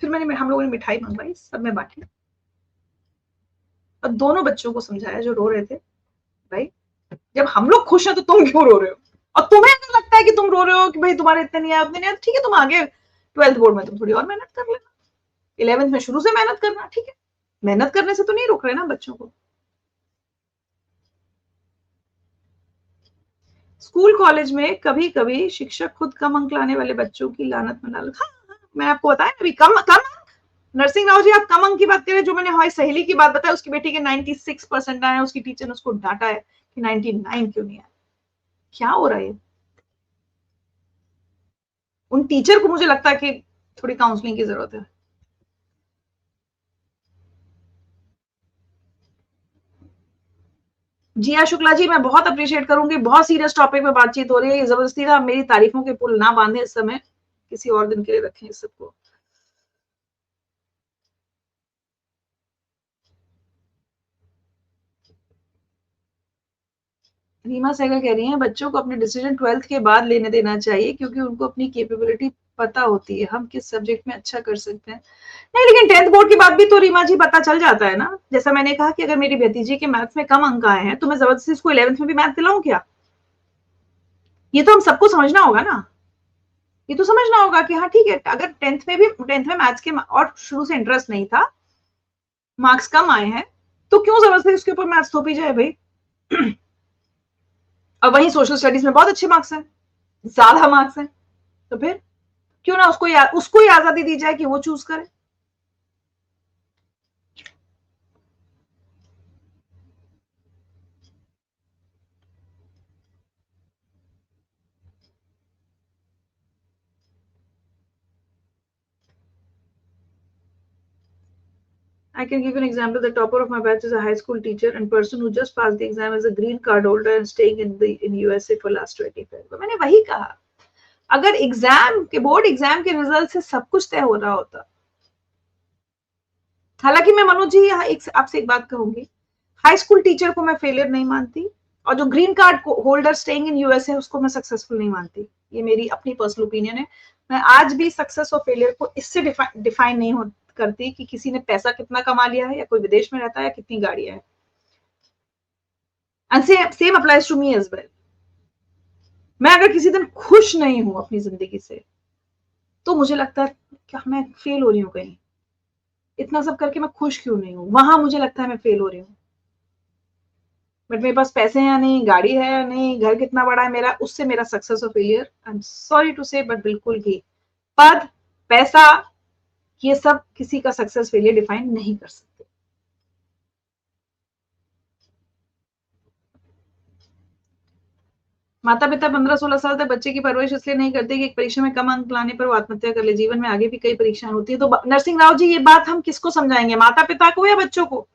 फिर हम लोगों ने मिठाई मंगवाई, सब में बांटी, और दोनों बच्चों को समझाया जो रो रहे थे, भाई जब हम लोग खुश हैं तो तुम क्यों रो रहे हो? और तुम्हें अगर लगता है कि तुम रो रहे हो कि भाई तुम्हारे इतने नहीं आए, उतने नहीं आए, ठीक है, तुम आगे 12th बोर्ड में तुम थोड़ी और मेहनत कर लेना, 11th में शुरू से मेहनत करना, ठीक है, मेहनत करने से तो नहीं रोक रहे ना बच्चों को। स्कूल कॉलेज में कभी कभी शिक्षक खुद कम अंक लाने वाले बच्चों की लानत मना लो। हाँ, मैं आपको बताया अभी कम कम नरसिंह राव जी, आप कम अंक की बात करें। जो मैंने हमारी सहेली की बात बताया, उसकी बेटी के 96% आए, उसकी टीचर ने उसको डांटा है कि 99 क्यों नहीं आया। क्या हो रहा है? उन टीचर को मुझे लगता है कि थोड़ी काउंसलिंग की जरूरत है। जिया शुक्ला जी, मैं बहुत अप्रिशिएट करूंगी, बहुत सीरियस टॉपिक पे बातचीत हो रही है, जबरदस्ती ना मेरी तारीफों के पुल ना बांधे इस समय, किसी और दिन के लिए रखें इस सबको। रीमा सहगल कह रही हैं बच्चों को अपने डिसीजन 12th के बाद लेने देना चाहिए, क्योंकि उनको अपनी कैपेबिलिटी पता होती है, हम किस सब्जेक्ट में अच्छा कर सकते हैं। नहीं, लेकिन 10th बोर्ड की बात भी तो रीमा जी पता चल जाता है ना। जैसा मैंने कहा कि अगर मेरी भतीजी के मैथ्स में कम अंक आए हैं, तो मैं जबरदस्ती इसको 11th में भी मैथ दिलाऊं क्या? ये तो हम सबको समझना होगा ना। ये तो समझना होगा कि हाँ ठीक है, अगर 10th में मैथ्स के और शुरू से इंटरेस्ट नहीं था, मार्क्स कम आए हैं, तो क्यों जबरदस्ती उसके ऊपर मैथ्स थोपी जाए भाई? और वही सोशल स्टडीज में बहुत अच्छे मार्क्स हैं, ज्यादा मार्क्स हैं, तो फिर क्यों ना उसको ही आजादी दी जाए कि वो चूज करे। I can give you an example. The topper of my batch is a high school teacher, and person who just passed the exam is a green card holder and staying in USA for last 25. तो मैंने वही कहा, अगर exam के board exam के result से सब कुछ तय हो रहा होता। हालांकि मैं मनोज जी यहाँ आपसे एक बात कहूंगी, हाई स्कूल टीचर को मैं फेलियर नहीं मानती, और जो green card holder staying in US है उसको मैं सक्सेसफुल नहीं मानती। ये मेरी अपनी पर्सनल ओपिनियन है। मैं आज भी सक्सेस और फेलियर को इससे डिफाइन नहीं करती कि किसी ने पैसा कितना कमा लिया है, या कोई विदेश में रहता है, या कितनी गाड़ियां है। And same applies to me as well. मैं अगर किसी दिन खुश नहीं हूं अपनी जिंदगी से, तो मुझे लगता है क्या मैं फेल हो रही हूँ कहीं। इतना सब करके मैं खुश क्यों नहीं हूँ, वहां मुझे लगता है मैं फेल हो रही हूँ। बट मेरे पास पैसे हैं या नहीं, गाड़ी है या नहीं, घर कितना बड़ा है मेरा, उससे मेरा सक्सेस और failure, I am sorry to say, but बिल्कुल भी पद, पैसा, ये सब किसी का सक्सेस फेलियर डिफाइन नहीं कर सकते। माता पिता 15-16 साल तक बच्चे की परवरिश इसलिए नहीं करते कि एक परीक्षा में कम अंक लाने पर वो आत्महत्या कर ले। जीवन में आगे भी कई परीक्षाएं होती है। तो नरसिंह राव जी, ये बात हम किसको समझाएंगे, माता पिता को या बच्चों को?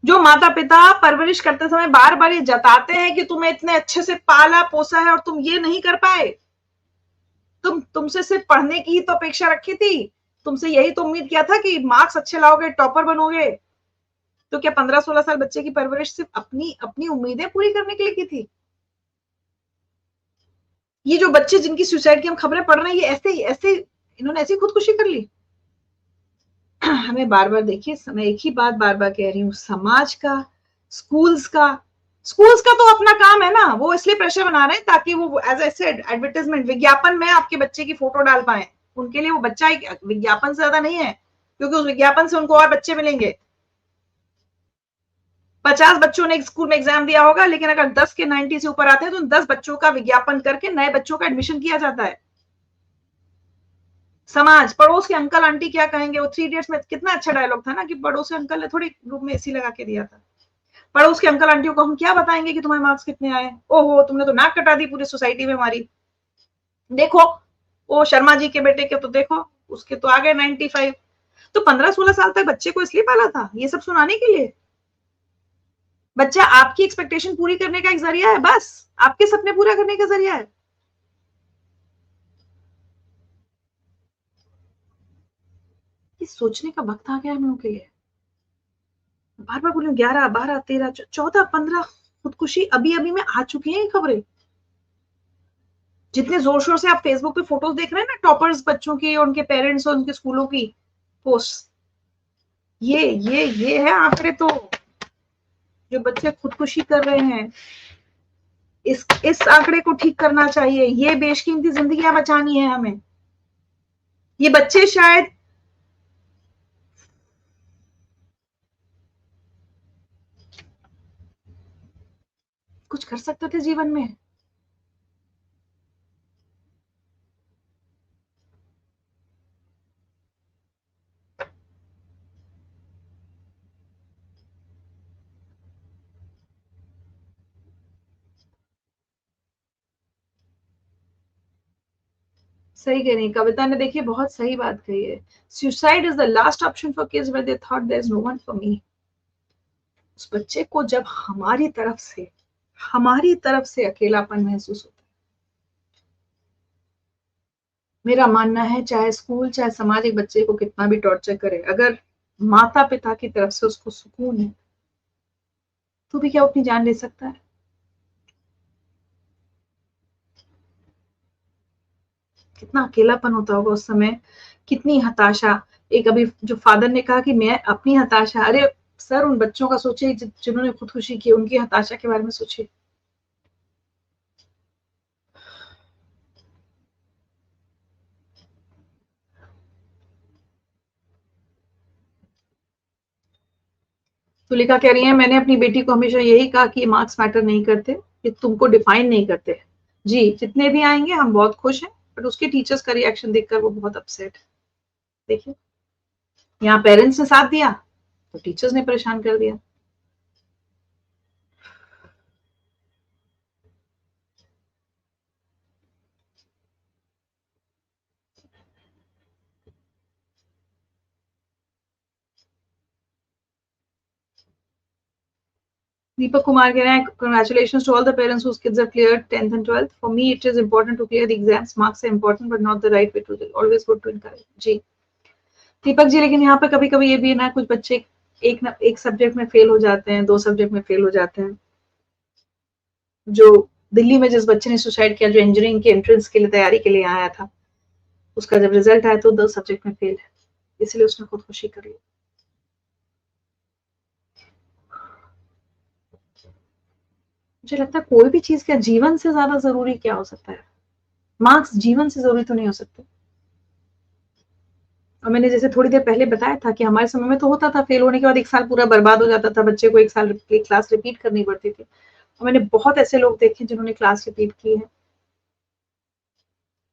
जो माता पिता परवरिश करते समय बार बार ये जताते हैं कि तुम्हें इतने अच्छे से पाला पोसा है और तुम ये नहीं कर पाए, तुमसे सिर्फ पढ़ने की ही तो अपेक्षा रखी थी, तुमसे यही तो उम्मीद किया था कि मार्क्स अच्छे लाओगे, टॉपर बनोगे। तो क्या 15-16 साल बच्चे की परवरिश सिर्फ अपनी अपनी उम्मीदें पूरी करने के लिए की थी? ये जो बच्चे जिनकी सुसाइड की हम खबरें पढ़ रहे हैं, ये ऐसे ऐसे इन्होंने ऐसी खुदकुशी कर ली। हमें बार बार, देखिए मैं एक ही बात बार बार कह रही हूँ, समाज का, स्कूल्स का स्कूल्स का तो अपना काम है ना, वो इसलिए प्रेशर बना रहे हैं ताकि वो एज आई सेड एडवर्टाइजमेंट, विज्ञापन में आपके बच्चे की फोटो डाल पाए। उनके लिए वो बच्चा विज्ञापन से ज्यादा नहीं है, क्योंकि उस विज्ञापन से उनको और बच्चे मिलेंगे। 50 बच्चों ने एक स्कूल में एग्जाम दिया होगा, लेकिन अगर 10 के 90 से ऊपर आते हैं तो 10 बच्चों का विज्ञापन करके नए बच्चों का एडमिशन किया जाता है। समाज, पड़ोस के अंकल आंटी क्या कहेंगे? वो 3 इडियट्स में कितना अच्छा डायलॉग था ना, कि पड़ोस के अंकल ने थोड़ी रूम में एसी लगा के दिया था। पड़ोस के अंकल आंटियों को हम क्या बताएंगे कि तुम्हारे मार्क्स कितने आए? ओहो, तुमने तो नाक कटा दी पूरी सोसाइटी में हमारी। देखो वो शर्मा जी के बेटे के तो देखो, उसके तो आ गए 95। तो 15-16 साल तक बच्चे को इसलिए पाला था, ये सब सुनाने के लिए? बच्चा आपकी एक्सपेक्टेशन पूरी करने का एक जरिया है, बस आपके सपने पूरा करने का जरिया है। ये सोचने का वक्त आ गया हम लोगों के लिए। बार बार बोलूं, 11, 12, 13, 14, 15 खुदकुशी अभी अभी में आ चुकी हैं खबरें। जितने जोर शोर से आप फेसबुक पे फोटोज देख रहे हैं ना, टॉपर्स बच्चों की और उनके पेरेंट्स और उनके स्कूलों की पोस्ट, ये है आंकड़े तो, जो बच्चे खुदकुशी कर रहे हैं। इस आंकड़े को ठीक करना चाहिए। ये बेशकीमती जिंदगियां बचानी है हमें। ये बच्चे शायद कुछ कर सकते थे जीवन में। सही कह रही कविता ने, देखिए बहुत सही बात कही है। Suicide is the last option for kids when they thought there is no one for me. उस बच्चे को जब हमारी तरफ से अकेलापन महसूस होता है, मेरा मानना है चाहे स्कूल चाहे समाज एक बच्चे को कितना भी टॉर्चर करे, अगर माता पिता की तरफ से उसको सुकून है तो भी क्या वो अपनी जान ले सकता है? कितना अकेलापन होता होगा उस समय, कितनी हताशा। एक अभी जो फादर ने कहा कि मैं अपनी हताशा, अरे सर उन बच्चों का सोचिए जिन्होंने खुदकुशी की, उनकी हताशा के बारे में सोचिए। तुलिका कह रही है मैंने अपनी बेटी को हमेशा यही कहा कि मार्क्स मैटर नहीं करते, ये तुमको डिफाइन नहीं करते। जी जितने भी आएंगे हम बहुत खुश हैं, बट उसके टीचर्स का रिएक्शन देखकर वो बहुत अपसेट है। देखिए यहाँ पेरेंट्स ने साथ दिया तो टीचर्स ने परेशान कर दिया। Deepak Kumar कह रहे हैं congratulations to all the parents whose kids have cleared 10th and 12th. For me it is important to clear the exams. Marks are important but not the right way to do. Always good to encourage. जी दीपक जी, लेकिन यहाँ पे कभी कभी ये भी है ना, कुछ बच्चे एक सब्जेक्ट में फेल हो जाते हैं, 2 सब्जेक्ट में फेल हो जाते हैं। जो दिल्ली में जिस बच्चे ने सुसाइड किया, जो इंजीनियरिंग के एंट्रेंस के लिए तैयारी के लिए आया था, उसका जब रिजल्ट आया तो 2 सब्जेक्ट में फेल है, इसलिए उसने खुदकुशी कर ली। मुझे लगता है कोई भी चीज क्या जीवन से ज्यादा जरूरी क्या हो सकता है? मार्क्स जीवन से जरूरी तो नहीं हो सकते। और मैंने जैसे थोड़ी देर पहले बताया था कि हमारे समय में तो होता था फेल होने के बाद 1 साल पूरा बर्बाद हो जाता था, बच्चे को 1 साल क्लास रिपीट करनी पड़ती थी। और मैंने बहुत ऐसे लोग देखे जिन्होंने क्लास रिपीट की है।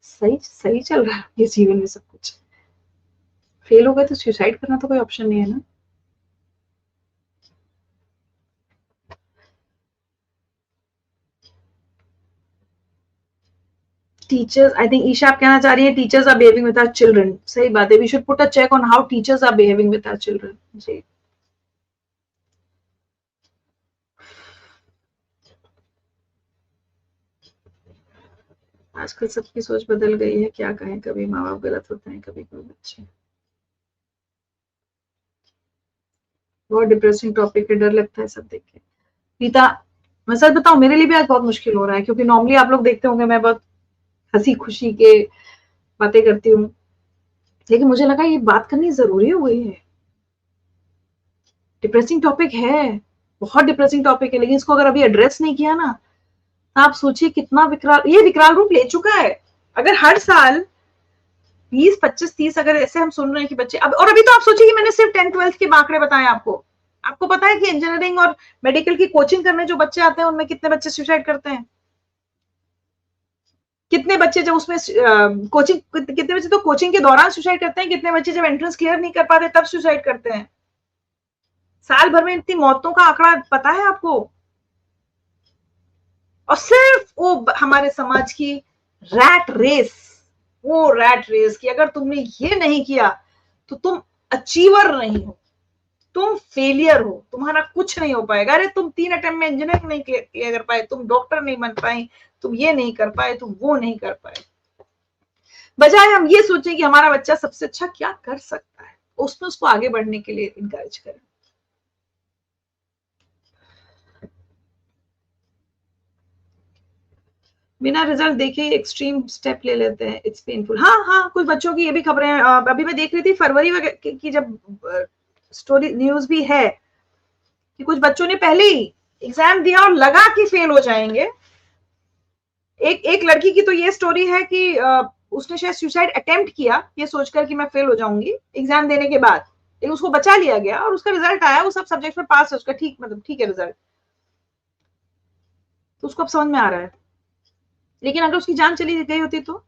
सही सही चल रहा है ये जीवन में सब कुछ। फेल हो गए तो सुसाइड करना तो कोई ऑप्शन नहीं है ना। टीचर्स, आई थिंक ईशा आप कहना चाह रही है teachers are behaving with our children. सही बात है, we should put a check on how teachers are behaving with our children. जी आजकल सबकी सोच बदल गई है, क्या कहें, कभी माँ बाप गलत होते हैं, कभी कोई बच्चे। बहुत डिप्रेसिंग टॉपिक है, डर लगता है सब देख के। रीता, मैं सच बताऊं मेरे लिए भी आज बहुत मुश्किल हो रहा है, क्योंकि नॉर्मली आप लोग देखते होंगे मैं बहुत हंसी खुशी के बातें करती हूँ, लेकिन मुझे लगा ये बात करनी जरूरी हो गई है। डिप्रेसिंग टॉपिक है, बहुत डिप्रेसिंग टॉपिक है, लेकिन इसको अगर अभी एड्रेस नहीं किया ना, तो आप सोचिए कितना विकराल रूप ले चुका है। अगर हर साल 20, 25, 30 अगर ऐसे हम सुन रहे हैं कि बच्चे अब, और अभी तो आप सोचिए कि मैंने सिर्फ 10th 12th के आंकड़े बताए आपको। आपको पता है कि इंजीनियरिंग और मेडिकल की कोचिंग करने जो बच्चे आते हैं उनमें कितने बच्चे सुसाइड करते हैं? कितने बच्चे जब उसमें कोचिंग, कितने बच्चे तो कोचिंग के दौरान सुसाइड करते हैं, कितने बच्चे जब एंट्रेंस क्लियर नहीं कर पाते तब सुसाइड करते हैं? साल भर में इतनी मौतों का आंकड़ा पता है आपको? और सिर्फ वो हमारे समाज की रैट रेस, वो रैट रेस की अगर तुमने ये नहीं किया तो तुम अचीवर नहीं हो, तुम फेलियर हो, तुम्हारा कुछ नहीं हो पाएगा। अरे तुम 3 अटेम्प्ट में इंजीनियरिंग नहीं क्लियर कर पाए, तुम डॉक्टर नहीं बन पाए, तुम ये नहीं कर पाए, तुम वो नहीं कर पाए। बजाय हम ये सोचें कि हमारा बच्चा सबसे अच्छा क्या कर सकता है, उसमें उसको आगे बढ़ने के लिए इनकरेज करें। बिना रिजल्ट देखे एक्सट्रीम स्टेप ले लेते हैं, इट्स पेनफुल। हाँ हाँ, कुछ बच्चों की ये भी खबरें अभी मैं देख रही थी फरवरी की जब स्टोरी न्यूज भी है कि कुछ बच्चों ने पहले ही एग्जाम दिया और लगा कि फेल हो जाएंगे। एक लड़की की तो ये स्टोरी है कि उसने शायद सुसाइड अटेम्प्ट किया ये सोचकर कि मैं फेल हो जाऊंगी एग्जाम देने के बाद, लेकिन उसको बचा लिया गया और उसका रिजल्ट आया, वो सब सब्जेक्ट में पास है, उसका ठीक, मतलब ठीक है रिजल्ट। तो उसको अब समझ में आ रहा है। लेकिन अगर उसकी जान चली गई होती तो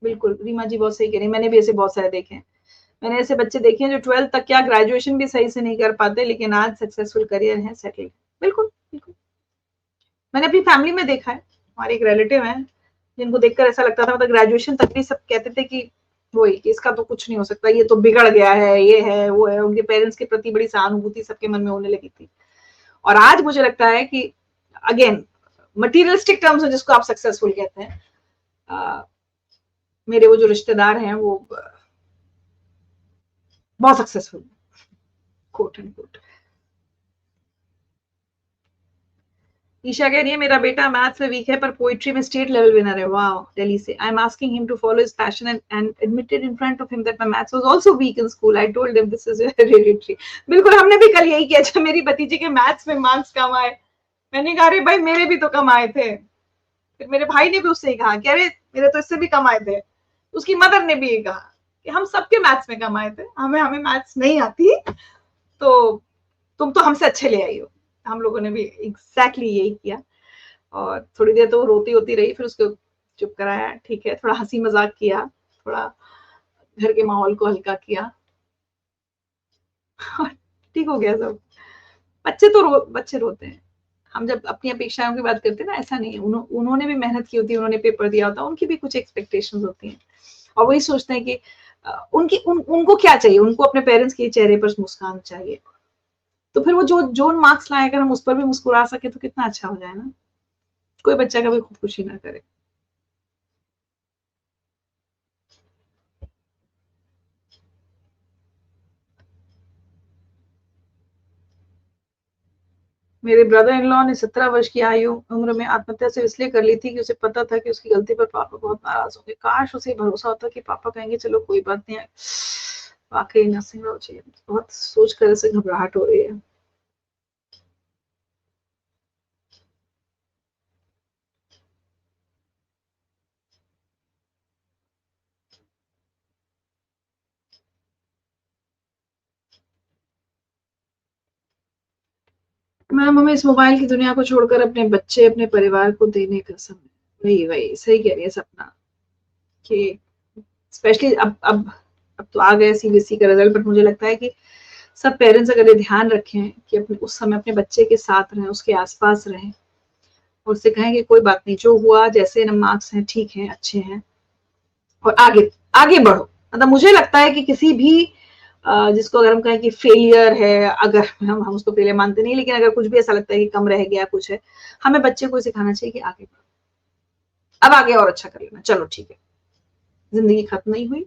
बिल्कुल, रीमा जी बहुत सही कह रही हैं, मैंने भी ऐसे बहुत सारे देखे हैं। मैंने ऐसे बच्चे देखे हैं जो 12th तक क्या ग्रेजुएशन भी सही से नहीं कर पाते, लेकिन आज सक्सेसफुल करियर है, सेटल्ड। बिल्कुल, बिल्कुल। मैंने अपनी फैमिली में देखा है, हमारे एक रिलेटिव हैं, जिनको देखकर ऐसा लगता था, मतलब ग्रेजुएशन तक भी सब कहते थे कि वही कि इसका तो कुछ नहीं हो सकता, ये तो बिगड़ गया है, ये है, वो है। उनके पेरेंट्स के प्रति बड़ी सहानुभूति सबके मन में होने लगी थी। और आज मुझे लगता है कि अगेन मटीरियलिस्टिक टर्म्स में जिसको आप सक्सेसफुल कहते हैं, मेरे वो जो रिश्तेदार हैं वो बहुत successful, quote and quote. Isha कह रही है मेरा बेटा मैथ्स में वीक है पर पोइट्री में स्टेट लेवल विनर है। वाओ, दिल्ली से। I am asking him to follow his passion and admitted in front of him that my maths was also weak in school. I told him this is hereditary. बिल्कुल, हमने भी कल यही किया जब मेरी भतीजी के मैथ्स में मार्क्स कम आए। मैंने कहा अरे भाई मेरे भी तो कम आए थे। फिर मेरे भाई ने भी उससे ही कहा कि अरे मेरे तो इससे भी कम आए थे। उसकी मदर ने भी ये कहा कि हम सबके मैथ्स में कम आए थे, हमें हमें मैथ्स नहीं आती, तो तुम तो हमसे अच्छे ले आई हो। हम लोगों ने भी एग्जैक्टली यही किया। और थोड़ी देर तो वो रोती होती रही, फिर उसको चुप कराया, ठीक है, थोड़ा हंसी मजाक किया, थोड़ा घर के माहौल को हल्का किया और ठीक हो गया सब। बच्चे रोते हैं। हम जब अपनी अपेक्षाओं की बात करते हैं ना, ऐसा नहीं है, उन्होंने भी मेहनत की होती है, उन्होंने पेपर दिया होता है, उनकी भी कुछ एक्सपेक्टेशंस होती हैं और वही सोचते हैं कि उनको क्या चाहिए, उनको अपने पेरेंट्स के चेहरे पर मुस्कान चाहिए। तो फिर वो जो मार्क्स लाए अगर हम उस पर भी मुस्कुरा सके तो कितना अच्छा हो जाए ना। कोई बच्चा कभी खुदकुशी ना करे। मेरे ब्रदर इन लॉ ने 17 वर्ष की आयु उम्र में आत्महत्या सिर्फ इसलिए कर ली थी कि उसे पता था कि उसकी गलती पर पापा बहुत नाराज होंगे। काश उसे भरोसा होता कि पापा कहेंगे चलो कोई बात नहीं है। वाकई नर्सिंग हो चाहिए। बहुत सोच कर ऐसे घबराहट हो रही है। मैम हमें इस मोबाइल की दुनिया को छोड़कर अपने बच्चे अपने परिवार को देने का समय। वही वही सही कह रही है सपना कि स्पेशली अब तो आ गए सीबीएसई का रिजल्ट, बट मुझे लगता है कि सब पेरेंट्स अगर ये ध्यान रखें कि अपने उस समय अपने बच्चे के साथ रहें, उसके आसपास रहें और उससे कहें कि कोई बात नहीं, जो हुआ जैसे न मार्क्स हैं ठीक हैं, अच्छे हैं और आगे आगे बढ़ो। मतलब मुझे लगता है कि किसी भी जिसको अगर हम कहें कि फेलियर है, अगर हम उसको फेलियर मानते नहीं, लेकिन अगर कुछ भी ऐसा लगता है कि कम रह गया कुछ है, हमें बच्चे को सिखाना चाहिए कि आगे बढ़ो, अब आगे और अच्छा कर लेना, चलो ठीक है, जिंदगी खत्म नहीं हुई,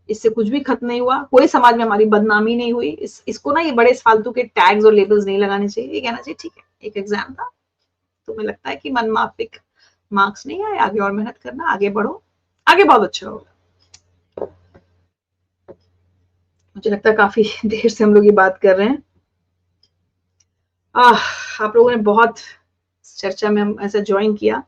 इससे कुछ भी खत्म नहीं हुआ, कोई समाज में हमारी बदनामी नहीं हुई। इसको ना ये बड़े फालतू के टैग्स और लेबल्स नहीं लगाने चाहिए। ये कहना चाहिए ठीक है, एक एग्जाम था, तुम्हें लगता है कि मन माफिक मार्क्स नहीं आए, आगे और मेहनत करना, आगे बढ़ो, आगे बहुत अच्छा होगा। मुझे लगता है काफी देर से हम लोग ये बात कर रहे हैं। आप लोगों ने बहुत चर्चा में हम ऐसा ज्वाइन किया,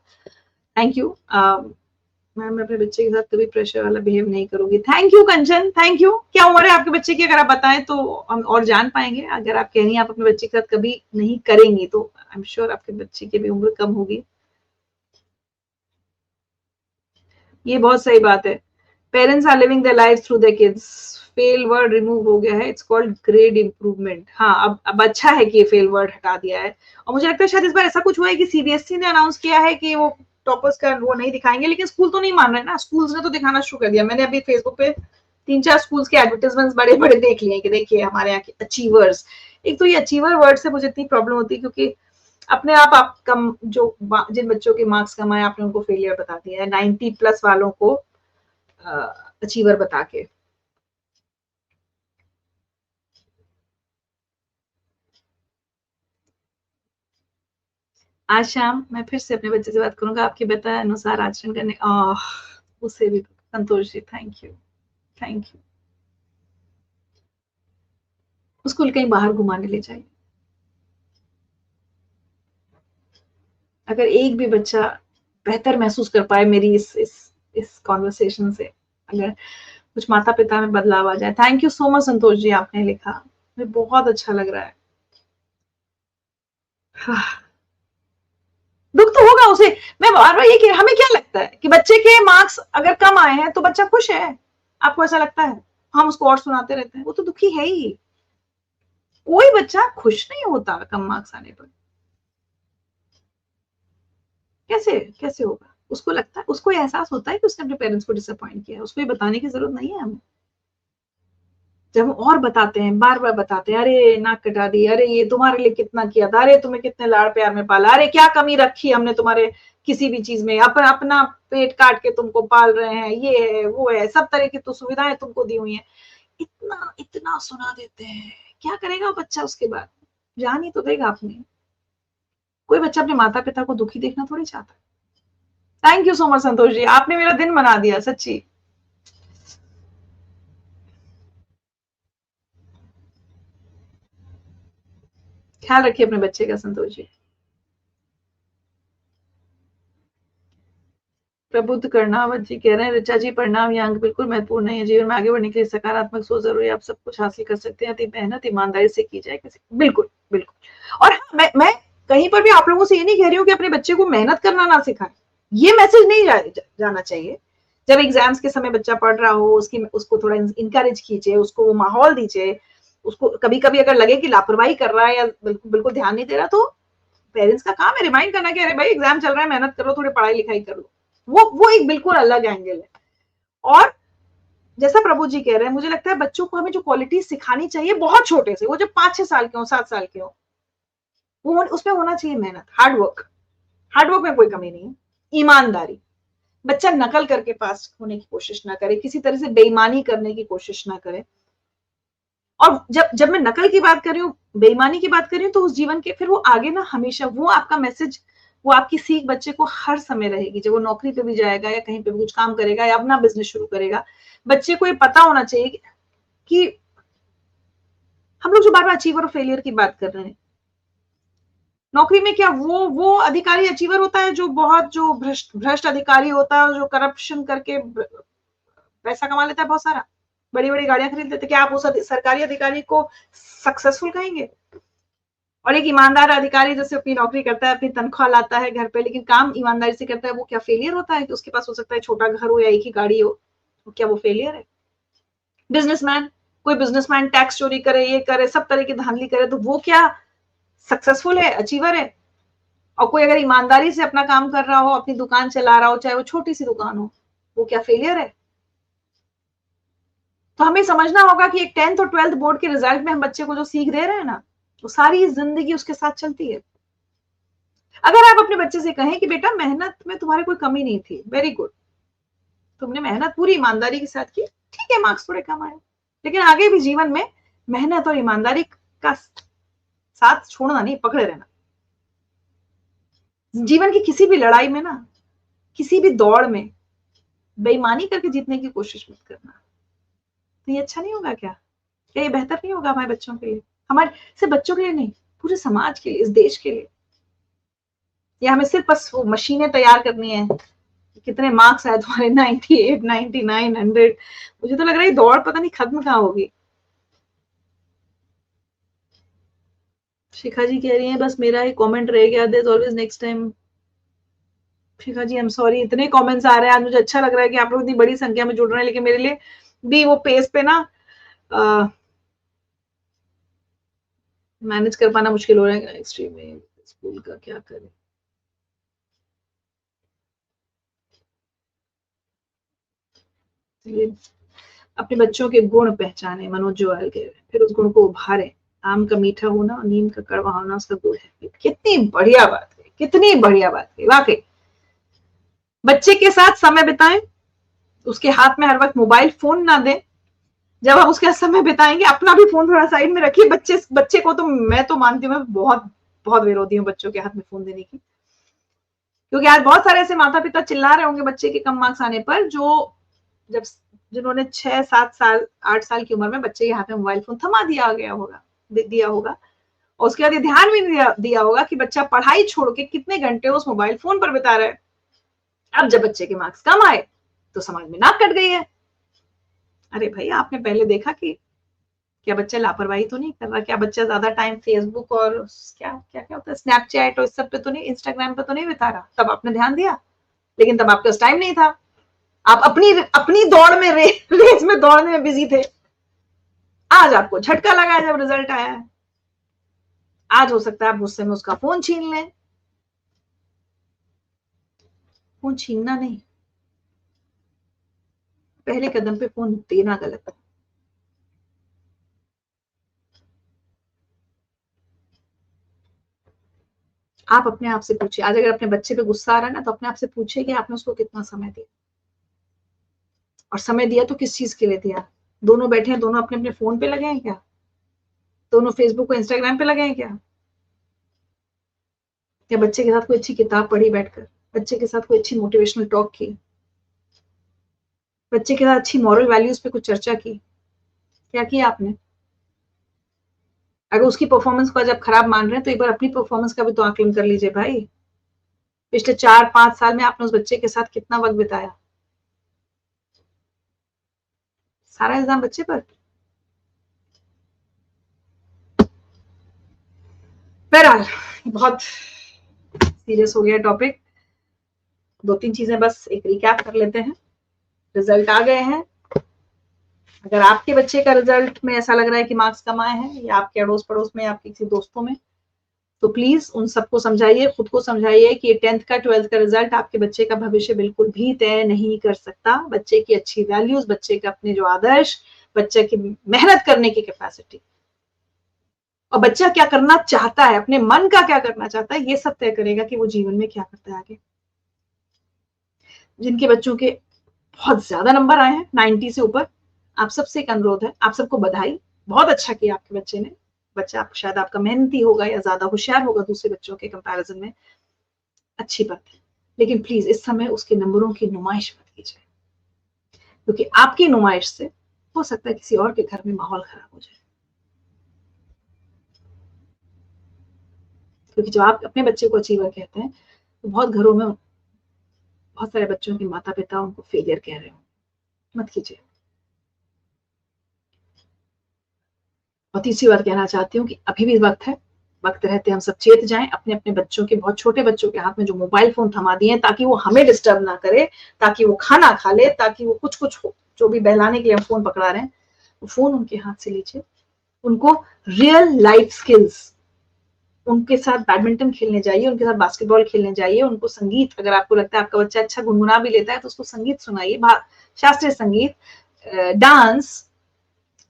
थैंक यू। मैं अपने बच्चे के साथ कभी प्रेशर वाला बिहेव नहीं करूंगी। Thank you Kanchan, thank you. क्या उम्र है आपके बच्चे की, अगर आप बताएं तो हम और जान पाएंगे। अगर आप कह रही हैं आप अपने बच्चे के साथ कभी नहीं करेंगी तो आई एम श्योर आपके बच्चे की भी उम्र कम होगी। ये बहुत सही बात है। Parents are living their life through their kids. Fail word remove हो गया है, इट्स कॉल्ड ग्रेड इंप्रूवमेंट। हाँ, अब अच्छा है कि ये फेल वर्ड हटा दिया है। और मुझे लगता है शायद इस बार ऐसा कुछ हुआ है कि सीबीएसई ने अनाउंस किया है कि वो टॉपर्स का वो नहीं दिखाएंगे, लेकिन स्कूल तो नहीं मान रहे ना। स्कूल्स ने तो दिखाना शुरू कर दिया। मैंने अभी फेसबुक पे 3-4 स्कूल्स के एडवर्टाइजमेंट बड़े बड़े देख लिए कि देखिए हमारे यहाँ के अचीवर्स। एक तो ये अचीवर वर्ड से मुझे इतनी प्रॉब्लम होती है क्योंकि अपने आप कम जो जिन बच्चों के मार्क्स कम आए आपने उनको फेलियर बता दिया है, 90+ वालों को अचीवर बता के। आज शाम मैं फिर से अपने बच्चे से बात करूंगा आपके बताए अनुसार आचरण करने। उससे भी Santosh ji, thank you, thank you. उसको कहीं बाहर घुमाने ले जाइए। अगर एक भी बच्चा बेहतर महसूस कर पाए मेरी इस कॉन्वर्सेशन से, अगर कुछ माता पिता में बदलाव आ जाए। Thank you so much Santosh ji, आपने लिखा, मुझे बहुत अच्छा लग रहा है। दुख तो होगा उसे। मैं बार बार ये कि हमें क्या लगता है कि बच्चे के मार्क्स अगर कम आए हैं तो बच्चा खुश है, आपको ऐसा लगता है? हम उसको और सुनाते रहते हैं, वो तो दुखी है ही। कोई बच्चा खुश नहीं होता कम मार्क्स आने पर। कैसे कैसे होगा? उसको लगता है, उसको एहसास होता है कि उसने अपने पेरेंट्स को डिसअपॉइंट किया है, उसको ये बताने की जरूरत नहीं है हमें। जब हम और बताते हैं, बार बार बताते हैं, अरे नाक कटा दी, अरे ये तुम्हारे लिए कितना किया था, अरे तुम्हें कितने लाड़ प्यार में पाला, अरे क्या कमी रखी हमने तुम्हारे किसी भी चीज में, अपना अपना पेट काट के तुमको पाल रहे हैं, ये है वो है, सब तरह की तो सुविधाएं तुमको दी हुई है। इतना इतना सुना देते हैं, क्या करेगा बच्चा उसके बाद? जान ही तो देगा अपने। कोई बच्चा अपने माता पिता को दुखी देखना थोड़ी चाहता है। Thank you so much Santosh ji, आपने मेरा दिन बना दिया सच्ची। ख्याल रखिए अपने बच्चे का संतोष जी। प्रबुद्ध करनावत जी कह रहे हैं, ऋचा जी प्रणाम, ये अंक बिल्कुल महत्वपूर्ण है, जीवन में आगे बढ़ने के लिए सकारात्मक सोच जरूरी है, आप सब कुछ हासिल कर सकते हैं, मेहनत ईमानदारी से की जाए किसी। बिल्कुल बिल्कुल। और हाँ, मैं कहीं पर भी आप लोगों से ये नहीं कह रही हूँ कि अपने बच्चे को मेहनत करना ना सिखाएं, ये मैसेज नहीं जाना चाहिए। जब एग्जाम्स के समय बच्चा पढ़ रहा हो, उसको थोड़ा इंकरेज कीजिए, उसको वो माहौल दीजिए। उसको कभी कभी अगर लगे कि लापरवाही कर रहा है या बिल्कुल ध्यान नहीं दे रहा, तो पेरेंट्स का काम है रिमाइंड करना कि अरे भाई एग्जाम चल रहा है, मेहनत करो, थोड़ी पढ़ाई लिखाई कर लो। वो एक बिल्कुल अलग एंगल है। और जैसा प्रभु जी कह रहे हैं, मुझे लगता है बच्चों को हमें जो क्वालिटी सिखानी चाहिए बहुत छोटे से, वो जब 5-6 साल के हो, 7 साल के हो, वो उसमें होना चाहिए मेहनत, हार्डवर्क में कोई कमी नहीं है, ईमानदारी। बच्चा नकल करके पास होने की कोशिश ना करे, किसी तरह से बेईमानी करने की कोशिश ना करे। और जब जब मैं नकल की बात कर रही हूँ, बेईमानी की बात कर रही हूँ, तो उस जीवन के फिर वो आगे ना हमेशा वो आपका मैसेज, वो आपकी सीख बच्चे को हर समय रहेगी। जब वो नौकरी पे भी जाएगा या कहीं पे भी कुछ काम करेगा या अपना बिजनेस शुरू करेगा, बच्चे को ये पता होना चाहिए कि हम लोग जो बार बार अचीवर और फेलियर की बात कर रहे हैं, नौकरी में क्या वो अधिकारी अचीवर होता है जो बहुत जो भ्रष्ट अधिकारी होता है, जो करप्शन करके पैसा कमा लेता है बहुत सारा, बड़ी बड़ी गाड़ियां खरीद लेते? क्या आप उस सरकारी अधिकारी को सक्सेसफुल कहेंगे? और एक ईमानदार अधिकारी जैसे अपनी नौकरी करता है, अपनी तनख्वाह लाता है घर पे, लेकिन काम ईमानदारी से करता है, वो क्या फेलियर होता है? कि उसके पास हो सकता है छोटा घर हो या एक ही गाड़ी हो, तो क्या वो फेलियर है? बिजनेसमैन, कोई बिजनेसमैन टैक्स चोरी करे, ये करे, सब तरह की धांधली करे, तो वो क्या सक्सेसफुल है, अचीवर है? और कोई अगर ईमानदारी से अपना काम कर रहा हो, अपनी दुकान चला रहा हो, चाहे वो छोटी सी दुकान हो, वो क्या फेलियर है? तो हमें समझना होगा कि एक 10th और 12th बोर्ड के रिजल्ट में हम बच्चे को जो सीख दे रहे हैं ना, वो सारी जिंदगी उसके साथ चलती है। अगर आप अपने बच्चे से कहें कि बेटा मेहनत में तुम्हारी कोई कमी नहीं थी, वेरी गुड, तुमने मेहनत पूरी ईमानदारी के साथ की, ठीक है मार्क्स थोड़े कम आए, लेकिन आगे भी जीवन में मेहनत और ईमानदारी का साथ छोड़ना नहीं, पकड़े रहना। जीवन की किसी भी लड़ाई में ना, किसी भी दौड़ में बेईमानी करके जीतने की कोशिश मत करना। तो ये अच्छा नहीं होगा क्या? क्या ये बेहतर नहीं होगा हमारे बच्चों के लिए? हमारे सिर्फ बच्चों के लिए नहीं, पूरे समाज के लिए, इस देश के लिए। या हमें सिर्फ बस वो मशीनें तैयार करनी है, कितने मार्क्स आए तुम्हारे, 98, 99, 100? मुझे तो लग रहा है दौड़ पता नहीं खत्म कहाँ होगी। शिखा जी कह रही है बस मेरा ही कमेंट रह गया, there always next time. Shikha ji I am sorry, इतने कमेंट्स आ रहे हैं आज, मुझे अच्छा लग रहा है कि आप लोग इतनी बड़ी संख्या में जुड़ रहे हैं, लेकिन मेरे लिए भी वो पेज पे ना मैनेज कर पाना मुश्किल हो रहा है। एक्सट्रीम में स्कूल का क्या करें? अपने बच्चों के गुण पहचाने, मनोज जोयल के, फिर उस गुण को उभारे। आम का मीठा होना और नीम का कड़वा होना उसका गुण है। कितनी बढ़िया बात है, कितनी बढ़िया बात है वाकई। बच्चे के साथ समय बिताएं, उसके हाथ में हर वक्त मोबाइल फोन ना दें। जब आप उसके साथ समय बिताएंगे, अपना भी फोन थोड़ा साइड में रखिए। बच्चे को तो मैं तो मानती हूँ, मैं बहुत बहुत विरोधी हूँ बच्चों के हाथ में फोन देने की, क्योंकि आज बहुत सारे ऐसे माता पिता चिल्ला रहे होंगे बच्चे के कम मार्क्स आने पर, जो जब जिन्होंने 6-7 साल 8 साल की उम्र में बच्चे के हाथ में मोबाइल फोन थमा दिया होगा और उसके बाद ये ध्यान भी नहीं दिया होगा कि बच्चा पढ़ाई छोड़ के कितने घंटे उस मोबाइल फोन पर बिता रहा है। अब जब बच्चे के मार्क्स कम आए तो समझ में नाक कट गई है अरे भाई, आपने पहले देखा कि क्या बच्चा लापरवाही तो नहीं कर रहा, क्या बच्चा ज्यादा टाइम फेसबुक और क्या क्या क्या होता है स्नैपचैट और इस सब पे तो नहीं, इंस्टाग्राम पे तो नहीं बिता रहा, तब आपने ध्यान दिया, लेकिन तब आपके पास टाइम नहीं था, आप अपनी अपनी दौड़ में रेस में दौड़ने में बिजी थे। आज आपको झटका लगा है जब रिजल्ट आया है, आज हो सकता है आप गुस्से में उसका फोन छीन लें। फोन छीनना नहीं, पहले कदम पे फोन देना गलत है। आप अपने आप से पूछिए, आज अगर अपने बच्चे पे गुस्सा आ रहा है ना, तो अपने आप से पूछिए कि आपने उसको कितना समय दिया, और समय दिया तो किस चीज के लिए दिया। दोनों बैठे हैं, दोनों अपने अपने फोन पे लगे हैं क्या, दोनों फेसबुक और इंस्टाग्राम पे लगे हैं क्या, या बच्चे के साथ कोई अच्छी किताब पढ़ी बैठकर, बच्चे के साथ कोई अच्छी मोटिवेशनल टॉक की, बच्चे के साथ अच्छी मॉरल वैल्यूज पे कुछ चर्चा की, क्या किया आपने। अगर उसकी परफॉर्मेंस को आज आप खराब मान रहे हैं, तो एक बार अपनी परफॉर्मेंस का भी तो आकलन कर लीजिए भाई। पिछले 4-5 साल में आपने उस बच्चे के साथ कितना वक्त बिताया, सारा इल्जाम बच्चे पर। बहरहाल, बहुत सीरियस हो गया टॉपिक। 2-3 चीजें बस एक रिकैप कर लेते हैं। रिजल्ट आ गए हैं, अगर आपके बच्चे का रिजल्ट में ऐसा लग रहा है कि मार्क्स कम आए हैं, या आपके अड़ोस पड़ोस में, आपके किसी दोस्तों में, तो प्लीज उन सबको समझाइए, खुद को समझाइए कि 10th का 12th का रिजल्ट आपके बच्चे का भविष्य बिल्कुल भी तय नहीं कर सकता। बच्चे की अच्छी वैल्यूज, बच्चे के अपने जो आदर्श, बच्चे की मेहनत करने की कैपेसिटी, और बच्चा क्या करना चाहता है, अपने मन का क्या करना चाहता है, ये सब तय करेगा कि वो जीवन में क्या करता है आगे। जिनके बच्चों के बहुत ज्यादा नंबर आए हैं 90 से ऊपर, आप सबसे एक अनुरोध है, आप सबको बधाई, बहुत अच्छा किया आपके बच्चे ने। बच्चा शायद आपका मेहनती होगा या ज्यादा होशियार होगा दूसरे बच्चों के कंपैरिजन में, अच्छी बात है, लेकिन प्लीज इस समय उसके नंबरों की नुमाइश मत कीजिए, क्योंकि आपकी नुमाइश से हो सकता है किसी और के घर में माहौल खराब हो जाए। क्योंकि जब आप अपने बच्चे को अचीवर कहते हैं, तो बहुत घरों में बहुत सारे बच्चों के माता पिता उनको फेलियर कह रहे हो, मत कीजिए। और तीसरी बात कहना चाहती हूँ कि अभी भी वक्त है, वक्त रहते हम सब चेत जाएं, अपने अपने बच्चों के, बहुत छोटे बच्चों के हाथ में जो मोबाइल फोन थमा दिए, ताकि वो हमें डिस्टर्ब ना करे, ताकि वो खाना खा ले, ताकि वो कुछ कुछ हो, जो भी बहलाने के लिए हम फोन पकड़ा रहे हैं, वो फोन उनके हाथ से लीजिए। उनको रियल लाइफ स्किल्स, उनके साथ बैडमिंटन खेलने जाइए, उनके साथ बास्केटबॉल खेलने जाइए, उनको संगीत, अगर आपको लगता है आपका बच्चा अच्छा गुनगुना भी लेता है, तो उसको संगीत सुनाइए, शास्त्रीय संगीत, डांस,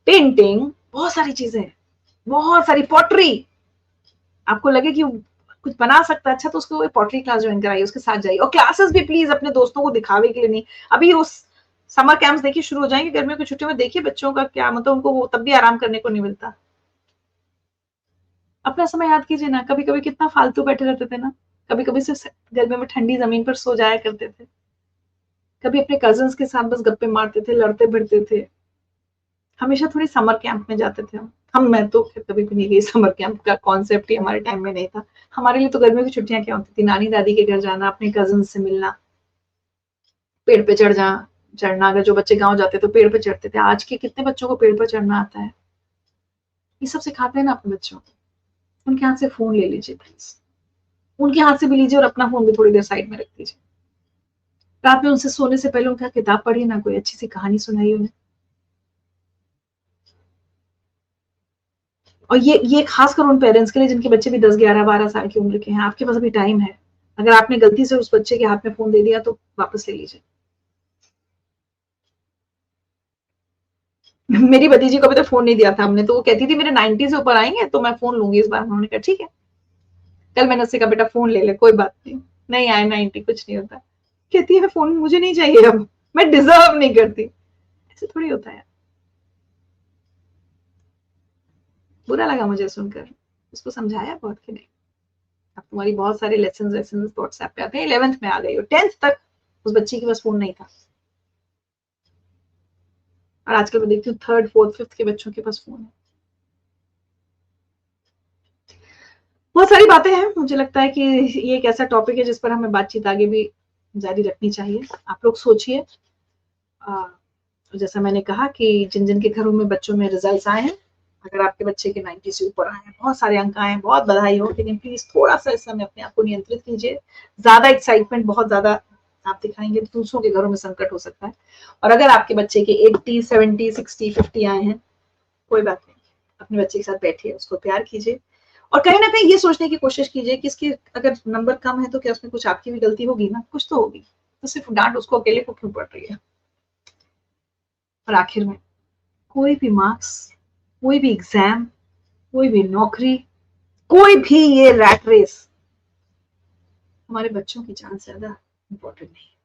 पेंटिंग, बहुत सारी चीजें, बहुत सारी, पॉटरी, आपको लगे कि कुछ बना सकता है अच्छा, तो उसको पॉटरी क्लास ज्वाइन कराइए, उसके साथ जाइए। और क्लासेस भी प्लीज अपने दोस्तों को दिखावे के लिए नहीं, अभी उस समर कैंप्स देखिए शुरू हो जाएंगे गर्मियों की छुट्टियों में, देखिए बच्चों का क्या मतलब, उनको वो तब भी आराम करने को नहीं मिलता। अपना समय याद कीजिए ना, कभी कभी कितना फालतू बैठे रहते थे ना, कभी कभी सिर्फ गर्मियों में ठंडी जमीन पर सो जाया करते थे, कभी अपने कजन्स के साथ बस गप्पे मारते थे, लड़ते भिड़ते थे, हमेशा थोड़ी समर कैंप में जाते थे हम। मैं तो कभी भी नहीं गई, समर कैंप का कॉन्सेप्ट ही हमारे टाइम में नहीं था। हमारे लिए तो गर्मियों की छुट्टियां क्या होती थी, नानी दादी के घर जाना, अपने कजन से मिलना, पेड़ पे चढ़ना, अगर जो बच्चे गांव जाते तो पेड़ पे चढ़ते थे। आज के कितने बच्चों को पेड़ पर चढ़ना आता है, ये सब सिखाते हैं ना अपने बच्चों को। उनके हाथ से फोन ले लीजिए प्लीज, उनके हाथ से भी लीजिए, और अपना फोन भी थोड़ी देर साइड में रख दीजिए। रात में उनसे सोने से पहले उनका किताब पढ़िए ना, कोई अच्छी सी कहानी सुनाइए उन्हें। और ये खासकर उन पेरेंट्स के लिए जिनके बच्चे भी 10, 11, 12 साल की उम्र के हैं, आपके पास अभी टाइम है। अगर आपने गलती से उस बच्चे के हाथ में फोन दे दिया, तो वापस ले लीजिए। मेरी भतीजी को भी तो फोन नहीं दिया था हमने, तो वो कहती थी मेरे 90 से ऊपर आएंगे तो मैं फोन लूंगी इस बार। उन्होंने कहा ठीक है। कल मैंने उससे कहा बेटा फोन ले ले, कोई बात नहीं, नहीं आए 90 कुछ नहीं होता। कहती है फोन मुझे नहीं चाहिए, अब मैं डिजर्व नहीं करती। ऐसे थोड़ी होता है। बुरा लगा मुझे सुनकर, उसको समझाया बहुत कि नहीं, अब तुम्हारी बहुत सारे लेसन व्हाट्सएप पे आते हैं, 11th में आ गई हो, 10th तक उस बच्ची के पास फोन नहीं था। और आजकल मैं देखती हूँ 3rd 4th 5th के बच्चों के पास फोन है। बहुत सारी बातें हैं, मुझे लगता है कि ये एक ऐसा टॉपिक है जिस पर हमें बातचीत आगे भी जारी रखनी चाहिए। आप लोग सोचिए, तो जैसा मैंने कहा कि जिन जिन के घरों में बच्चों में रिजल्ट्स आए हैं, अगर आपके बच्चे के 90 से ऊपर आए हैं, बहुत सारे अंक आए हैं, बहुत बधाई हो, लेकिन प्लीज थोड़ा सा इस समय अपने आप को नियंत्रित कीजिए। ज्यादा एक्साइटमेंट बहुत ज्यादा आप दिखाएंगे तो दूसरों के घरों में संकट हो सकता है। और अगर आपके बच्चे के 80, 70, 60, 50 आए हैं, कोई बात नहीं, अपने बच्चे के साथ बैठिए, उसको प्यार कीजिए और कहीं ना कहीं ये सोचने की कोशिश कीजिए कि इसके अगर नंबर कम है तो क्या उसमें कुछ आपकी भी गलती होगी ना, कुछ तो होगी, तो सिर्फ डांट उसको अकेले को क्यों पड़ रही है। और आखिर में कोई भी मार्क्स, कोई भी एग्जाम, कोई भी नौकरी, कोई भी ये रैट रेस हमारे बच्चों की जान से ज्यादा इंपॉर्टेंट नहीं।